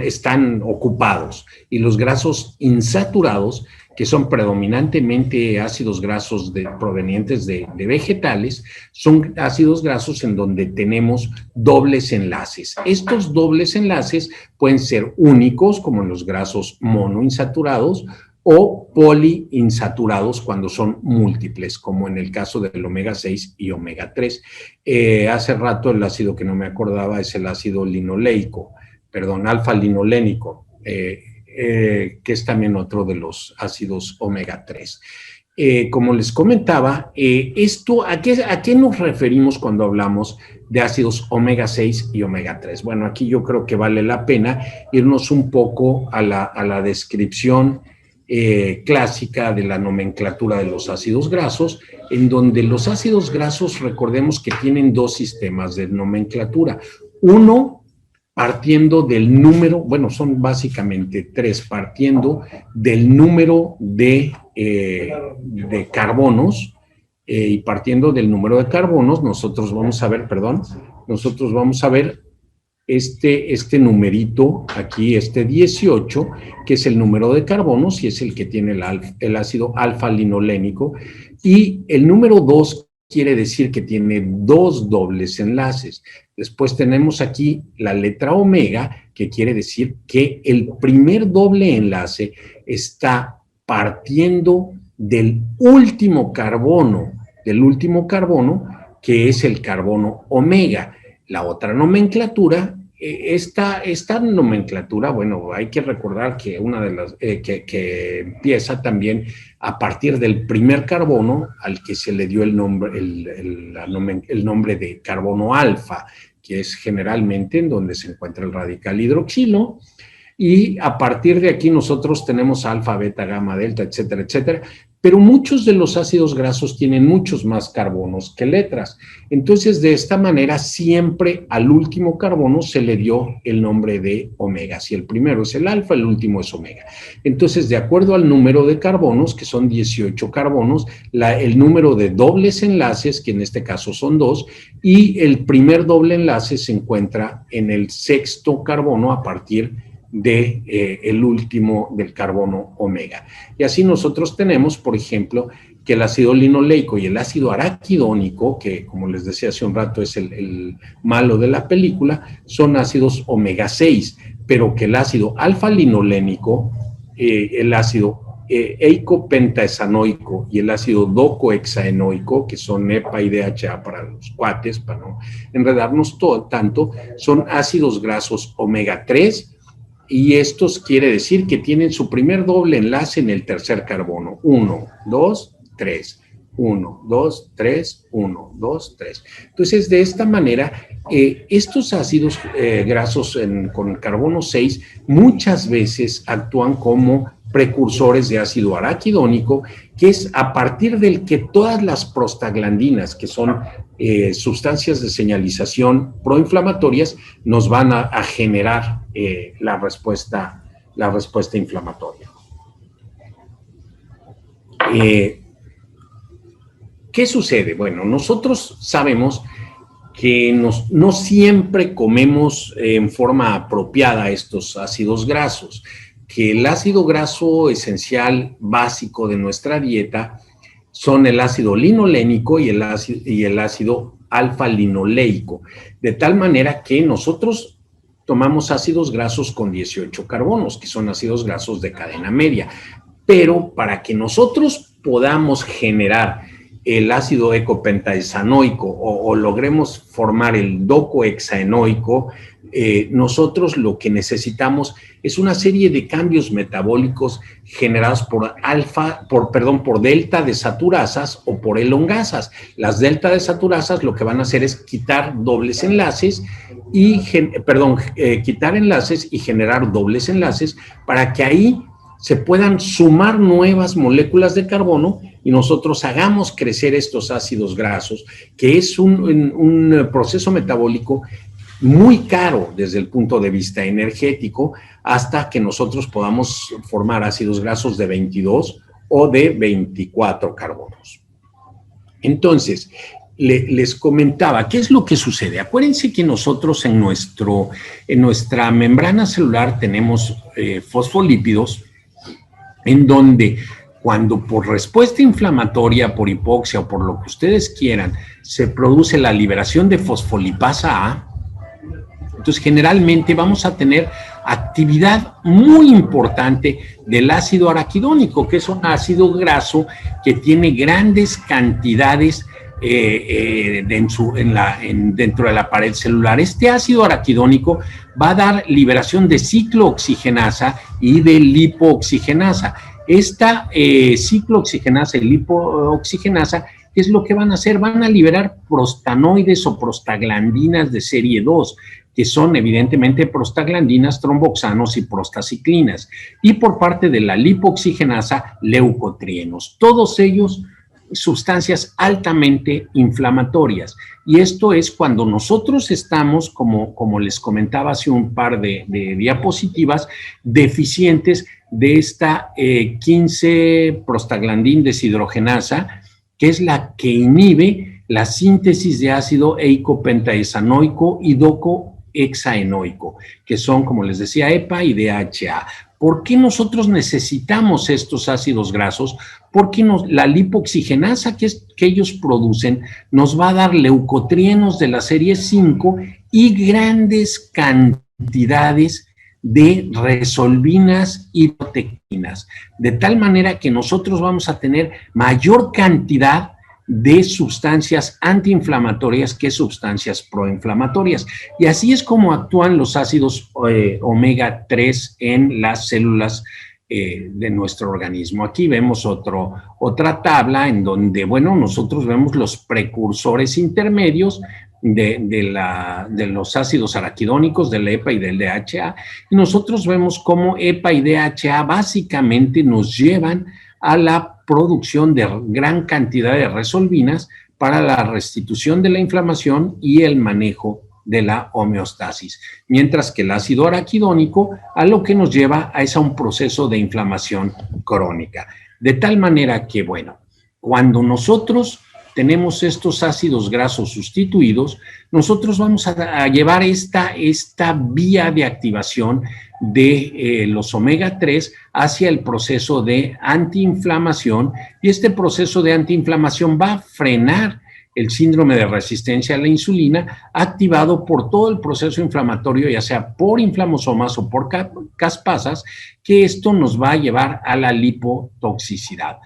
están ocupados, y los grasos insaturados, que son predominantemente ácidos grasos provenientes de vegetales, son ácidos grasos en donde tenemos dobles enlaces. Estos dobles enlaces pueden ser únicos, como en los grasos monoinsaturados, o poliinsaturados cuando son múltiples, como en el caso del omega 6 y omega 3. Hace rato el ácido que no me acordaba es el ácido linoleico, perdón, alfa-linolénico. que es también otro de los ácidos omega 3. Como les comentaba, ¿a qué nos referimos cuando hablamos de ácidos omega 6 y omega 3? Bueno, aquí yo creo que vale la pena irnos un poco a la descripción clásica de la nomenclatura de los ácidos grasos, en donde los ácidos grasos, recordemos que tienen dos sistemas de nomenclatura. Uno, partiendo del número, bueno, son básicamente tres, partiendo del número de carbonos, y partiendo del número de carbonos, nosotros vamos a ver este numerito aquí, este 18, que es el número de carbonos y es el que tiene el ácido alfa-linolénico, y el número 2 quiere decir que tiene dos dobles enlaces. Después tenemos aquí la letra omega, que quiere decir que el primer doble enlace está partiendo del último carbono, que es el carbono omega. La otra nomenclatura, esta nomenclatura, bueno, hay que recordar que una de las que empieza también a partir del primer carbono al que se le dio el nombre, el nombre de carbono alfa, que es generalmente en donde se encuentra el radical hidroxilo. Y a partir de aquí nosotros tenemos alfa, beta, gamma, delta, etcétera, etcétera. Pero muchos de los ácidos grasos tienen muchos más carbonos que letras. Entonces, de esta manera, siempre al último carbono se le dio el nombre de omega. Si el primero es el alfa, el último es omega. Entonces, de acuerdo al número de carbonos, que son 18 carbonos, el número de dobles enlaces, que en este caso son 2, y el primer doble enlace se encuentra en el sexto carbono a partir el último del carbono omega. Y así nosotros tenemos, por ejemplo, que el ácido linoleico y el ácido araquidónico, que como les decía hace un rato es el malo de la película, son ácidos omega 6, pero que el ácido alfa-linolénico, el ácido eicopentaesanoico y el ácido docohexaenoico, que son EPA y DHA para los cuates, para no enredarnos tanto, son ácidos grasos omega 3, y estos quiere decir que tienen su primer doble enlace en el tercer carbono. 1, 2, 3. 1, 2, 3, 1, 2, 3. Entonces, de esta manera, estos ácidos grasos con carbono 6 muchas veces actúan como precursores de ácido araquidónico, que es a partir del que todas las prostaglandinas, que son sustancias de señalización proinflamatorias, nos van a generar la respuesta inflamatoria. ¿Qué sucede? Bueno, nosotros sabemos que no siempre comemos en forma apropiada estos ácidos grasos, que el ácido graso esencial básico de nuestra dieta son el ácido linolénico y el ácido alfa-linoleico, de tal manera que nosotros tomamos ácidos grasos con 18 carbonos, que son ácidos grasos de cadena media, pero para que nosotros podamos generar el ácido eicopentaesanoico o logremos formar el docohexaenoico, nosotros lo que necesitamos es una serie de cambios metabólicos generados por delta desaturasas o por elongasas. Las delta desaturasas lo que van a hacer es quitar dobles enlaces quitar enlaces y generar dobles enlaces para que ahí se puedan sumar nuevas moléculas de carbono y nosotros hagamos crecer estos ácidos grasos, que es un proceso metabólico muy caro desde el punto de vista energético, hasta que nosotros podamos formar ácidos grasos de 22 o de 24 carbonos. Entonces, les comentaba, ¿qué es lo que sucede? Acuérdense que nosotros en nuestra membrana celular tenemos fosfolípidos, en donde cuando por respuesta inflamatoria, por hipoxia o por lo que ustedes quieran, se produce la liberación de fosfolipasa A, entonces generalmente vamos a tener actividad muy importante del ácido araquidónico, que es un ácido graso que tiene grandes cantidades dentro de la pared celular. Este ácido araquidónico va a dar liberación de ciclooxigenasa y de lipooxigenasa. Esta ciclooxigenasa y lipooxigenasa, ¿qué es lo que van a hacer? Van a liberar prostanoides o prostaglandinas de serie 2, que son evidentemente prostaglandinas, tromboxanos y prostaciclinas. Y por parte de la lipooxigenasa, leucotrienos. Todos ellos sustancias altamente inflamatorias. Y esto es cuando nosotros estamos, como les comentaba hace un par de diapositivas, deficientes de esta 15-prostaglandín deshidrogenasa, que es la que inhibe la síntesis de ácido eicopentaesanoico y docohexaenoico, que son, como les decía, EPA y DHA. ¿Por qué nosotros necesitamos estos ácidos grasos? Porque la lipooxigenasa que ellos producen nos va a dar leucotrienos de la serie 5 y grandes cantidades de resolvinas y proteínas, de tal manera que nosotros vamos a tener mayor cantidad de sustancias antiinflamatorias que sustancias proinflamatorias. Y así es como actúan los ácidos omega 3 en las células de nuestro organismo. Aquí vemos otra tabla en donde, bueno, nosotros vemos los precursores intermedios de los ácidos araquidónicos, del EPA y del DHA, y nosotros vemos cómo EPA y DHA básicamente nos llevan a la producción de gran cantidad de resolvinas para la restitución de la inflamación y el manejo de la homeostasis, mientras que el ácido araquidónico a lo que nos lleva es a un proceso de inflamación crónica. De tal manera que, bueno, cuando nosotros tenemos estos ácidos grasos sustituidos, nosotros vamos a llevar esta vía de activación de los omega 3 hacia el proceso de antiinflamación, y este proceso de antiinflamación va a frenar el síndrome de resistencia a la insulina activado por todo el proceso inflamatorio, ya sea por inflamosomas o por caspasas, que esto nos va a llevar a la lipotoxicidad.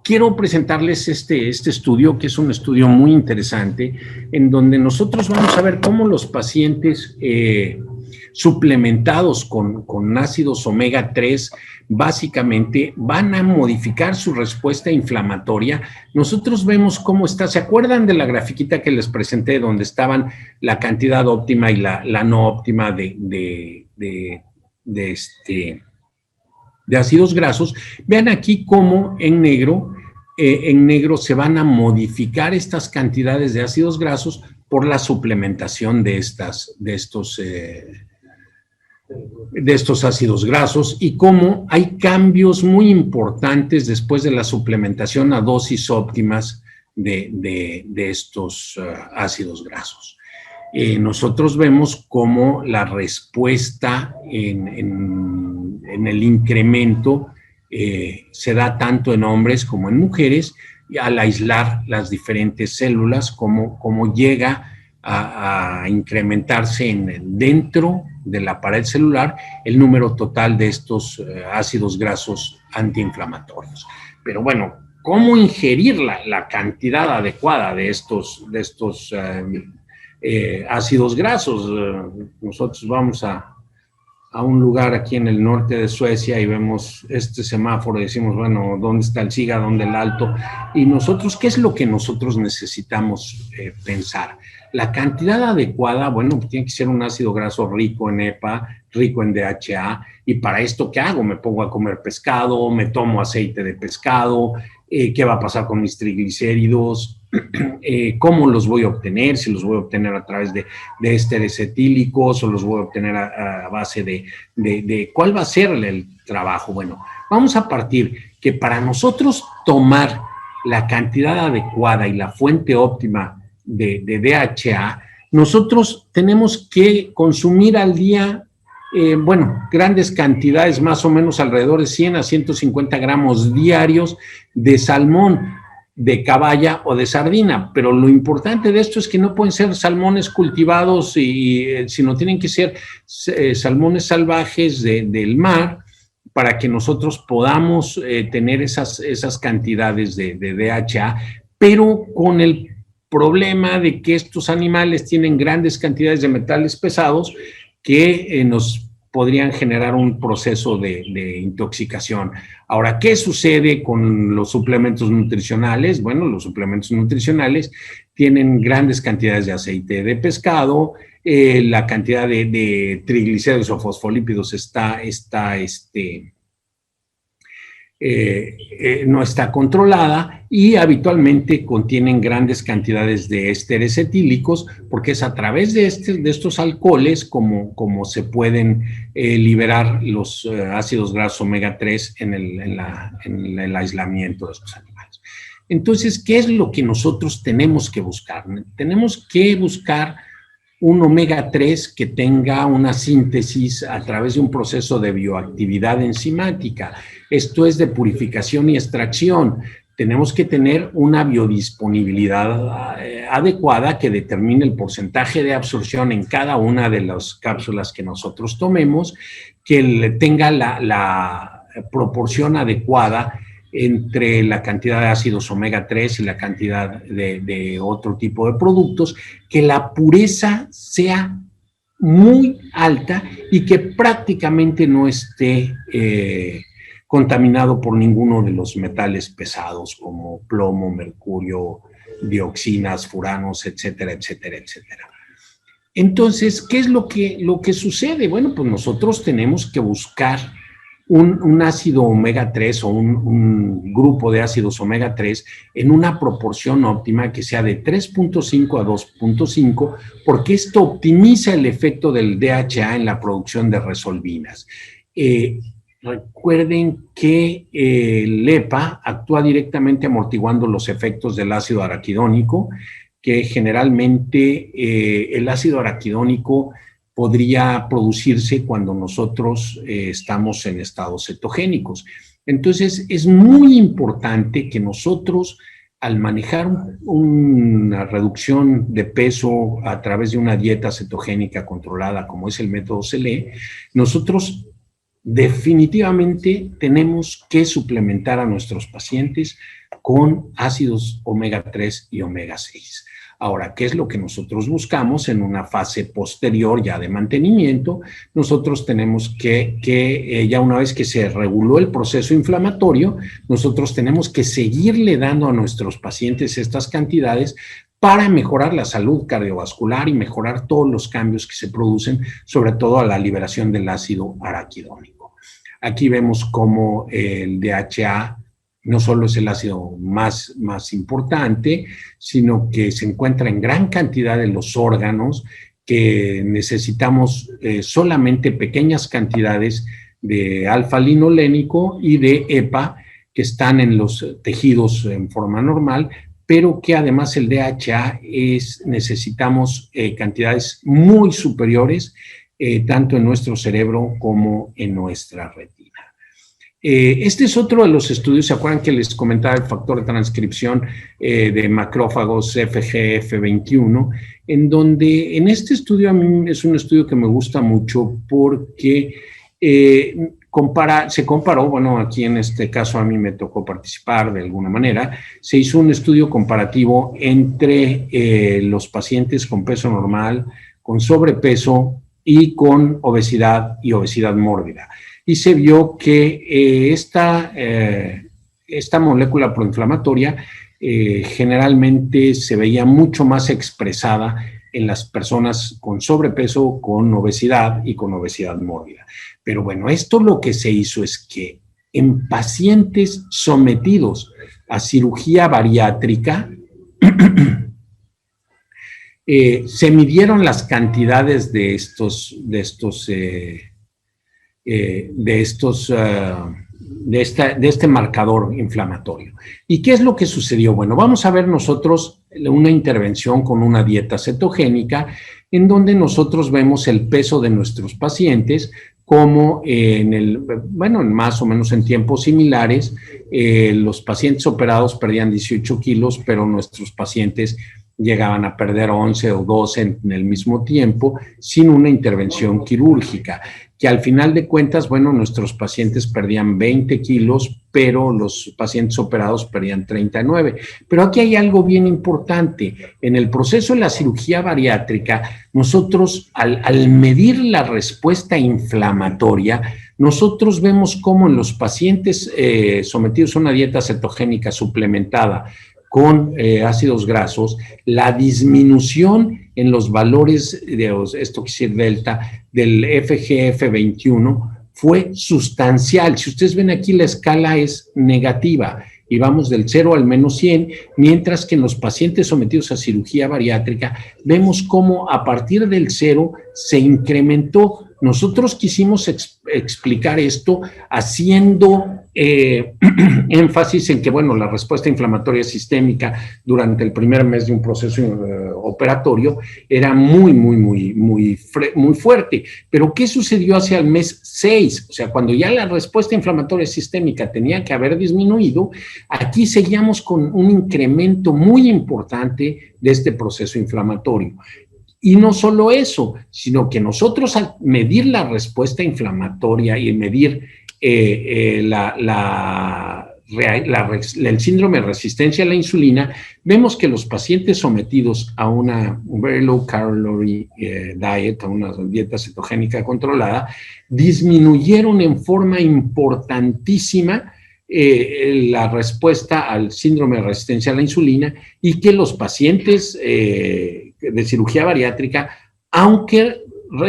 Quiero presentarles este estudio, que es un estudio muy interesante, en donde nosotros vamos a ver cómo los pacientes suplementados con ácidos omega 3 básicamente van a modificar su respuesta inflamatoria. Nosotros vemos cómo está. ¿Se acuerdan de la grafiquita que les presenté donde estaban la cantidad óptima y la no óptima de ácidos grasos? Vean aquí cómo en negro se van a modificar estas cantidades de ácidos grasos por la suplementación de estos ácidos grasos, y cómo hay cambios muy importantes después de la suplementación a dosis óptimas de estos ácidos grasos. Nosotros vemos cómo la respuesta en el incremento se da tanto en hombres como en mujeres, y al aislar las diferentes células, como llega a incrementarse dentro de la pared celular el número total de estos ácidos grasos antiinflamatorios. Pero bueno, ¿cómo ingerir la cantidad adecuada de estos ácidos grasos? Nosotros vamos a un lugar aquí en el norte de Suecia y vemos este semáforo y decimos, bueno, ¿dónde está el SIGA? ¿Dónde el alto? Y nosotros, ¿qué es lo que nosotros necesitamos pensar? La cantidad adecuada, bueno, tiene que ser un ácido graso rico en EPA, rico en DHA, y para esto, ¿qué hago? Me pongo a comer pescado, me tomo aceite de pescado, ¿qué va a pasar con mis triglicéridos? ¿Cómo los voy a obtener? Si los voy a obtener a través de ésteres etílicos o los voy a obtener a base de ¿cuál va a ser el trabajo? Bueno, vamos a partir que para nosotros tomar la cantidad adecuada y la fuente óptima de DHA, nosotros tenemos que consumir al día, grandes cantidades, más o menos alrededor de 100 a 150 gramos diarios de salmón, de caballa o de sardina, pero lo importante de esto es que no pueden ser salmones cultivados, sino tienen que ser salmones salvajes del mar, para que nosotros podamos tener esas cantidades de DHA, pero con el problema de que estos animales tienen grandes cantidades de metales pesados que nos podrían generar un proceso de intoxicación. Ahora, ¿qué sucede con los suplementos nutricionales? Bueno, los suplementos nutricionales tienen grandes cantidades de aceite de pescado, la cantidad de triglicéridos o fosfolípidos no está controlada y habitualmente contienen grandes cantidades de ésteres etílicos porque es a través de estos alcoholes como se pueden liberar los ácidos grasos omega 3 en el aislamiento de estos animales. Entonces, ¿qué es lo que nosotros tenemos que buscar? Tenemos que buscar un omega 3 que tenga una síntesis a través de un proceso de bioactividad enzimática. Esto es de purificación y extracción. Tenemos que tener una biodisponibilidad adecuada que determine el porcentaje de absorción en cada una de las cápsulas que nosotros tomemos, que tenga la proporción adecuada entre la cantidad de ácidos omega 3 y la cantidad de otro tipo de productos, que la pureza sea muy alta y que prácticamente no esté contaminado por ninguno de los metales pesados como plomo, mercurio, dioxinas, furanos, etcétera, etcétera, etcétera. Entonces, ¿qué es lo que sucede? Bueno, pues nosotros tenemos que buscar un ácido omega 3 o un grupo de ácidos omega 3 en una proporción óptima que sea de 3.5 a 2.5, porque esto optimiza el efecto del DHA en la producción de resolvinas. Recuerden que el EPA actúa directamente amortiguando los efectos del ácido araquidónico, que generalmente el ácido araquidónico podría producirse cuando nosotros estamos en estados cetogénicos. Entonces, es muy importante que nosotros, al manejar una reducción de peso a través de una dieta cetogénica controlada, como es el método CELE, nosotros definitivamente tenemos que suplementar a nuestros pacientes con ácidos omega 3 y omega 6. Ahora, ¿qué es lo que nosotros buscamos en una fase posterior ya de mantenimiento? Nosotros tenemos que ya una vez que se reguló el proceso inflamatorio, nosotros tenemos que seguirle dando a nuestros pacientes estas cantidades para mejorar la salud cardiovascular y mejorar todos los cambios que se producen, sobre todo a la liberación del ácido araquidónico. Aquí vemos cómo el DHA no solo es el ácido más importante, sino que se encuentra en gran cantidad en los órganos, que necesitamos solamente pequeñas cantidades de alfa-linolénico y de EPA, que están en los tejidos en forma normal, pero que además el DHA necesitamos cantidades muy superiores, tanto en nuestro cerebro como en nuestra retina. Este es otro de los estudios, ¿se acuerdan que les comentaba el factor de transcripción de macrófagos FGF21? En donde en este estudio a mí es un estudio que me gusta mucho porque se comparó, bueno, aquí en este caso a mí me tocó participar de alguna manera, se hizo un estudio comparativo entre los pacientes con peso normal, con sobrepeso y con obesidad y obesidad mórbida. Y se vio que esta molécula proinflamatoria generalmente se veía mucho más expresada en las personas con sobrepeso, con obesidad y con obesidad mórbida. Pero bueno, esto lo que se hizo es que en pacientes sometidos a cirugía bariátrica se midieron las cantidades de este marcador inflamatorio. ¿Y qué es lo que sucedió? Bueno, vamos a ver nosotros una intervención con una dieta cetogénica en donde nosotros vemos el peso de nuestros pacientes como más o menos en tiempos similares, los pacientes operados perdían 18 kilos, pero nuestros pacientes llegaban a perder 11 o 12 en el mismo tiempo sin una intervención quirúrgica. que al final de cuentas, bueno, nuestros pacientes perdían 20 kilos, pero los pacientes operados perdían 39. Pero aquí hay algo bien importante. En el proceso de la cirugía bariátrica, nosotros al medir la respuesta inflamatoria, nosotros vemos cómo en los pacientes sometidos a una dieta cetogénica suplementada con ácidos grasos, la disminución en los valores de esto quiere decir delta del FGF21 fue sustancial. Si ustedes ven aquí, la escala es negativa y vamos del 0 al menos 100, mientras que en los pacientes sometidos a cirugía bariátrica vemos cómo a partir del 0 se incrementó. Nosotros quisimos explicar esto haciendo énfasis en que, bueno, la respuesta inflamatoria sistémica durante el primer mes de un proceso operatorio era muy fuerte. Pero ¿qué sucedió hacia el mes 6? O sea, cuando ya la respuesta inflamatoria sistémica tenía que haber disminuido, aquí seguíamos con un incremento muy importante de este proceso inflamatorio. Y no solo eso, sino que nosotros al medir la respuesta inflamatoria y medir el síndrome de resistencia a la insulina, vemos que los pacientes sometidos a una very low calorie diet, a una dieta cetogénica controlada, disminuyeron en forma importantísima la respuesta al síndrome de resistencia a la insulina, y que los pacientes de cirugía bariátrica, aunque no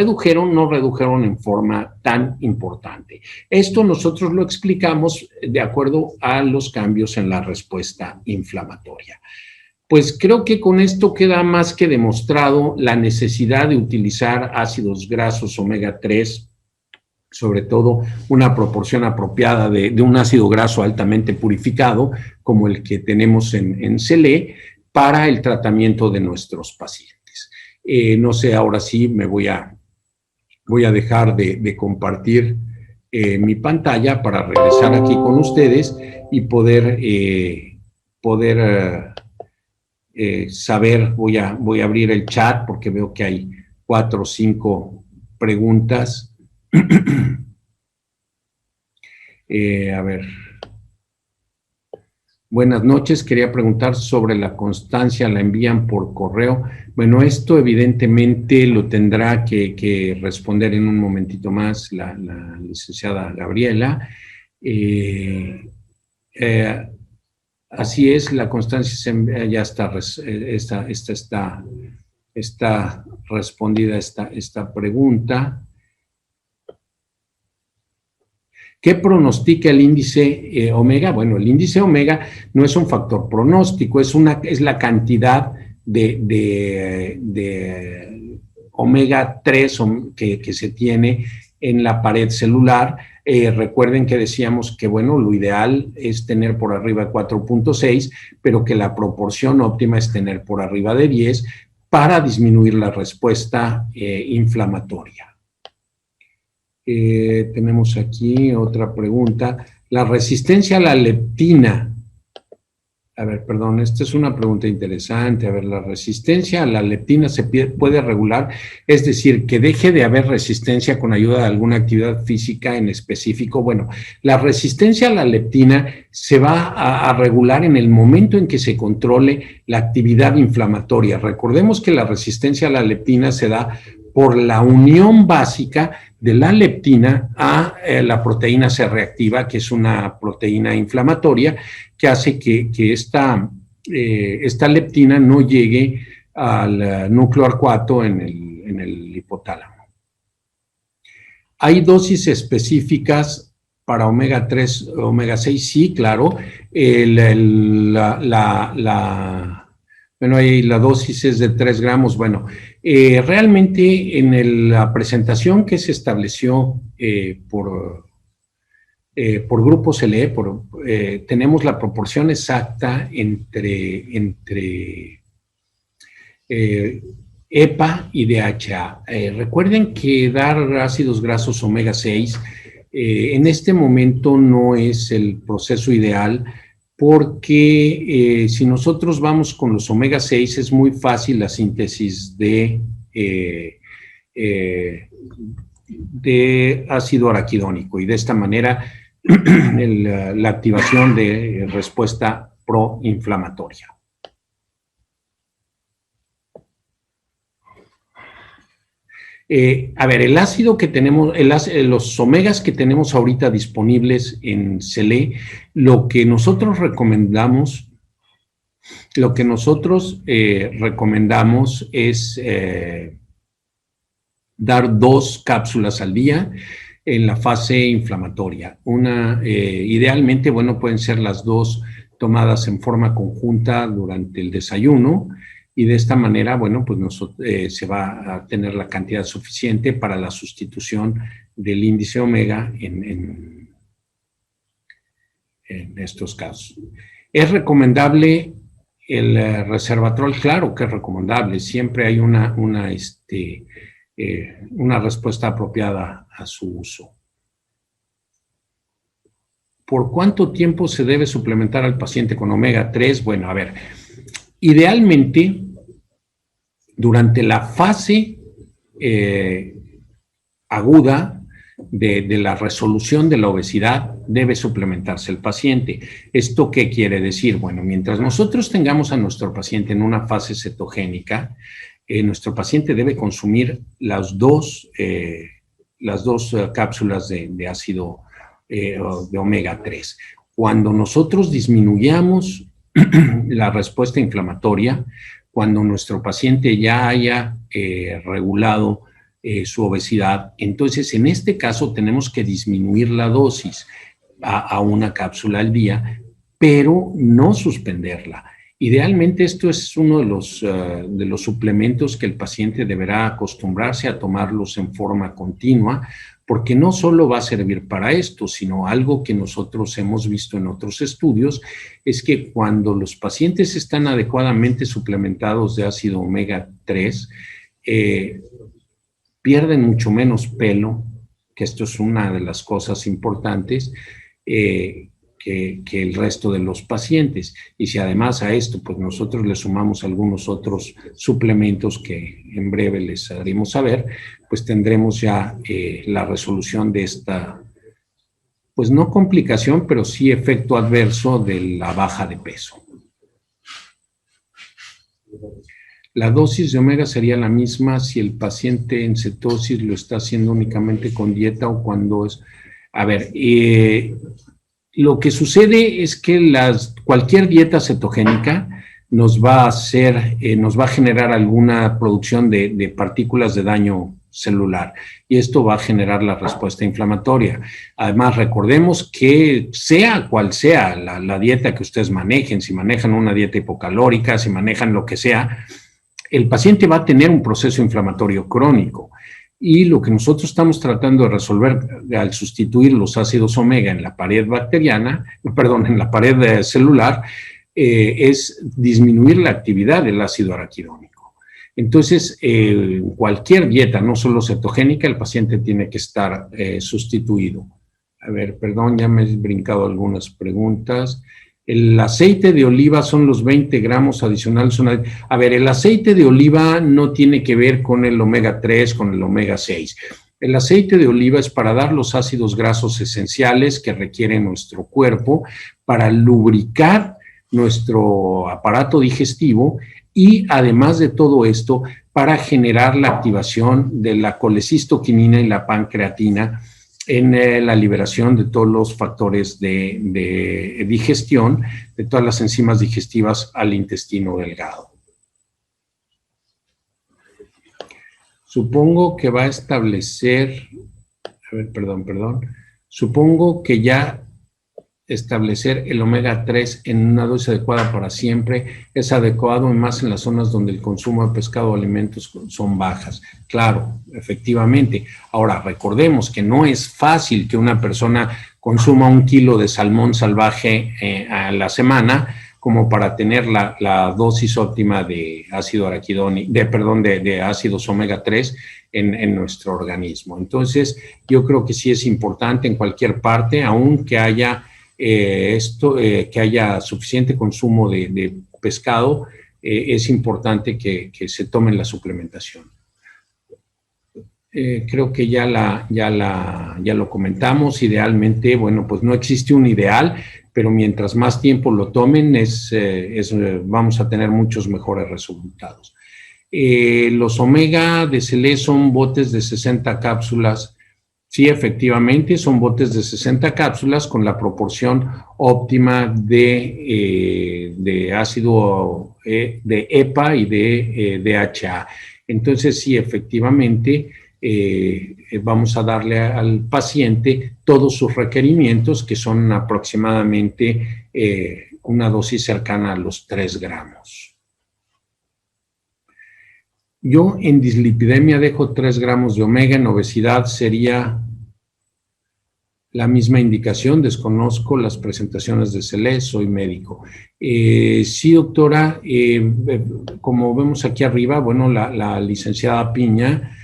redujeron en forma tan importante. Esto nosotros lo explicamos de acuerdo a los cambios en la respuesta inflamatoria. Pues creo que con esto queda más que demostrado la necesidad de utilizar ácidos grasos omega 3, sobre todo una proporción apropiada de un ácido graso altamente purificado, como el que tenemos en Celé, para el tratamiento de nuestros pacientes. No sé, ahora sí me voy a dejar de compartir mi pantalla para regresar aquí con ustedes y poder saber. Voy a abrir el chat porque veo que hay 4 o 5 preguntas. A ver. Buenas noches, quería preguntar sobre la constancia, ¿la envían por correo? Bueno, esto evidentemente lo tendrá que responder en un momentito más la licenciada Gabriela. Así es, la constancia ya está respondida esta pregunta. ¿Qué pronostica el índice omega? Bueno, el índice omega no es un factor pronóstico, es la cantidad de omega 3 que se tiene en la pared celular. Recuerden que decíamos que, bueno, lo ideal es tener por arriba de 4.6, pero que la proporción óptima es tener por arriba de 10 para disminuir la respuesta inflamatoria. Tenemos aquí otra pregunta. La resistencia a la leptina. A ver, perdón, esta es una pregunta interesante. A ver, la resistencia a la leptina se puede regular, es decir, que deje de haber resistencia con ayuda de alguna actividad física en específico. Bueno, la resistencia a la leptina se va a regular en el momento en que se controle la actividad inflamatoria. Recordemos que la resistencia a la leptina se da por la unión básica de la leptina a la proteína C reactiva, que es una proteína inflamatoria que hace que esta leptina no llegue al núcleo arcuato en el hipotálamo. ¿Hay dosis específicas para omega 3, omega 6? Sí, claro. Bueno, ahí la dosis es de 3 gramos. Bueno, realmente en la presentación que se estableció por Grupo CLE, tenemos la proporción exacta entre EPA y DHA. Recuerden que dar ácidos grasos omega 6 en este momento no es el proceso ideal, porque si nosotros vamos con los omega 6 es muy fácil la síntesis de de ácido araquidónico y de esta manera la activación de respuesta proinflamatoria. A ver, el ácido que tenemos, los omegas que tenemos ahorita disponibles en Celé, lo que nosotros recomendamos es dar 2 cápsulas al día en la fase inflamatoria. Idealmente, bueno, pueden ser las 2 tomadas en forma conjunta durante el desayuno, y de esta manera, bueno, pues se va a tener la cantidad suficiente para la sustitución del índice omega en estos casos. ¿Es recomendable el resveratrol? Claro que es recomendable. Siempre hay una respuesta apropiada a su uso. ¿Por cuánto tiempo se debe suplementar al paciente con omega 3? Bueno, a ver, idealmente, durante la fase aguda de la resolución de la obesidad, debe suplementarse el paciente. ¿Esto qué quiere decir? Bueno, mientras nosotros tengamos a nuestro paciente en una fase cetogénica, nuestro paciente debe consumir las dos cápsulas de ácido de omega 3. Cuando nosotros disminuyamos la respuesta inflamatoria, cuando nuestro paciente ya haya regulado su obesidad, entonces en este caso tenemos que disminuir la dosis a una cápsula al día, pero no suspenderla. Idealmente esto es uno de los suplementos que el paciente deberá acostumbrarse a tomarlos en forma continua, porque no solo va a servir para esto, sino algo que nosotros hemos visto en otros estudios, es que cuando los pacientes están adecuadamente suplementados de ácido omega 3, pierden mucho menos pelo, que esto es una de las cosas importantes, que el resto de los pacientes. Y si además a esto, pues nosotros le sumamos algunos otros suplementos que en breve les haremos saber, pues tendremos ya la resolución de esta, pues no complicación, pero sí efecto adverso de la baja de peso. La dosis de omega sería la misma si el paciente en cetosis lo está haciendo únicamente con dieta o cuando es... A ver, lo que sucede es que cualquier dieta cetogénica nos va a generar alguna producción de partículas de daño celular, y esto va a generar la respuesta inflamatoria. Además, recordemos que sea cual sea la dieta que ustedes manejen, si manejan una dieta hipocalórica, si manejan lo que sea, el paciente va a tener un proceso inflamatorio crónico. Y lo que nosotros estamos tratando de resolver al sustituir los ácidos omega en la pared bacteriana, en la pared celular, es disminuir la actividad del ácido araquidónico. Entonces, cualquier dieta, no solo cetogénica, el paciente tiene que estar sustituido. A ver, perdón, ya me he brincado algunas preguntas. El aceite de oliva son los 20 gramos adicionales. A ver, el aceite de oliva no tiene que ver con el omega 3, con el omega 6. El aceite de oliva es para dar los ácidos grasos esenciales que requiere nuestro cuerpo para lubricar nuestro aparato digestivo, y además de todo esto, para generar la activación de la colecistoquinina y la pancreatina en la liberación de todos los factores de digestión, de todas las enzimas digestivas al intestino delgado. Supongo que va a establecer, supongo que ya establecer el omega 3 en una dosis adecuada para siempre es adecuado, y más en las zonas donde el consumo de pescado o alimentos son bajas. Claro, efectivamente. Ahora, recordemos que no es fácil que una persona consuma 1 kilo de salmón salvaje a la semana como para tener la dosis óptima de ácido araquidónico, de ácidos omega 3 en nuestro organismo. Entonces, yo creo que sí es importante en cualquier parte, aunque haya que haya suficiente consumo de pescado, es importante que se tomen la suplementación. creo que ya lo comentamos. Idealmente, bueno, pues no existe un ideal, pero mientras más tiempo lo tomen, vamos a tener muchos mejores resultados. Los omega de Selé son botes de 60 cápsulas. Sí, efectivamente, son botes de 60 cápsulas con la proporción óptima de ácido de EPA y de DHA. Entonces, sí, efectivamente, vamos a darle al paciente todos sus requerimientos, que son aproximadamente una dosis cercana a los 3 gramos. Yo en dislipidemia dejo 3 gramos de omega, en obesidad sería la misma indicación, desconozco las presentaciones de Selé, soy médico. Sí, doctora, como vemos aquí arriba, bueno, la licenciada Piña,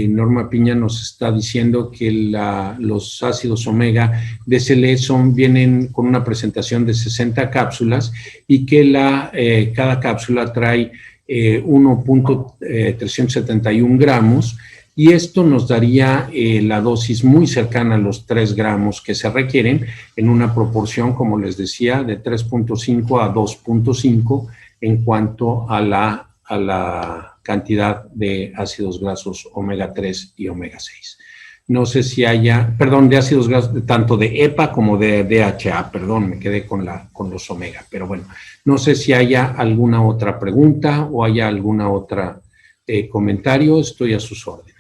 Norma Piña, nos está diciendo que los ácidos omega de Selé vienen con una presentación de 60 cápsulas y que cada cápsula trae 1.371 gramos, y esto nos daría la dosis muy cercana a los 3 gramos que se requieren en una proporción, como les decía, de 3.5 a 2.5 en cuanto a la cantidad de ácidos grasos omega 3 y omega 6. No sé si de ácidos grasos, tanto de EPA como de DHA, me quedé con los omega, pero bueno, no sé si haya alguna otra pregunta o haya alguna otra comentario, estoy a sus órdenes.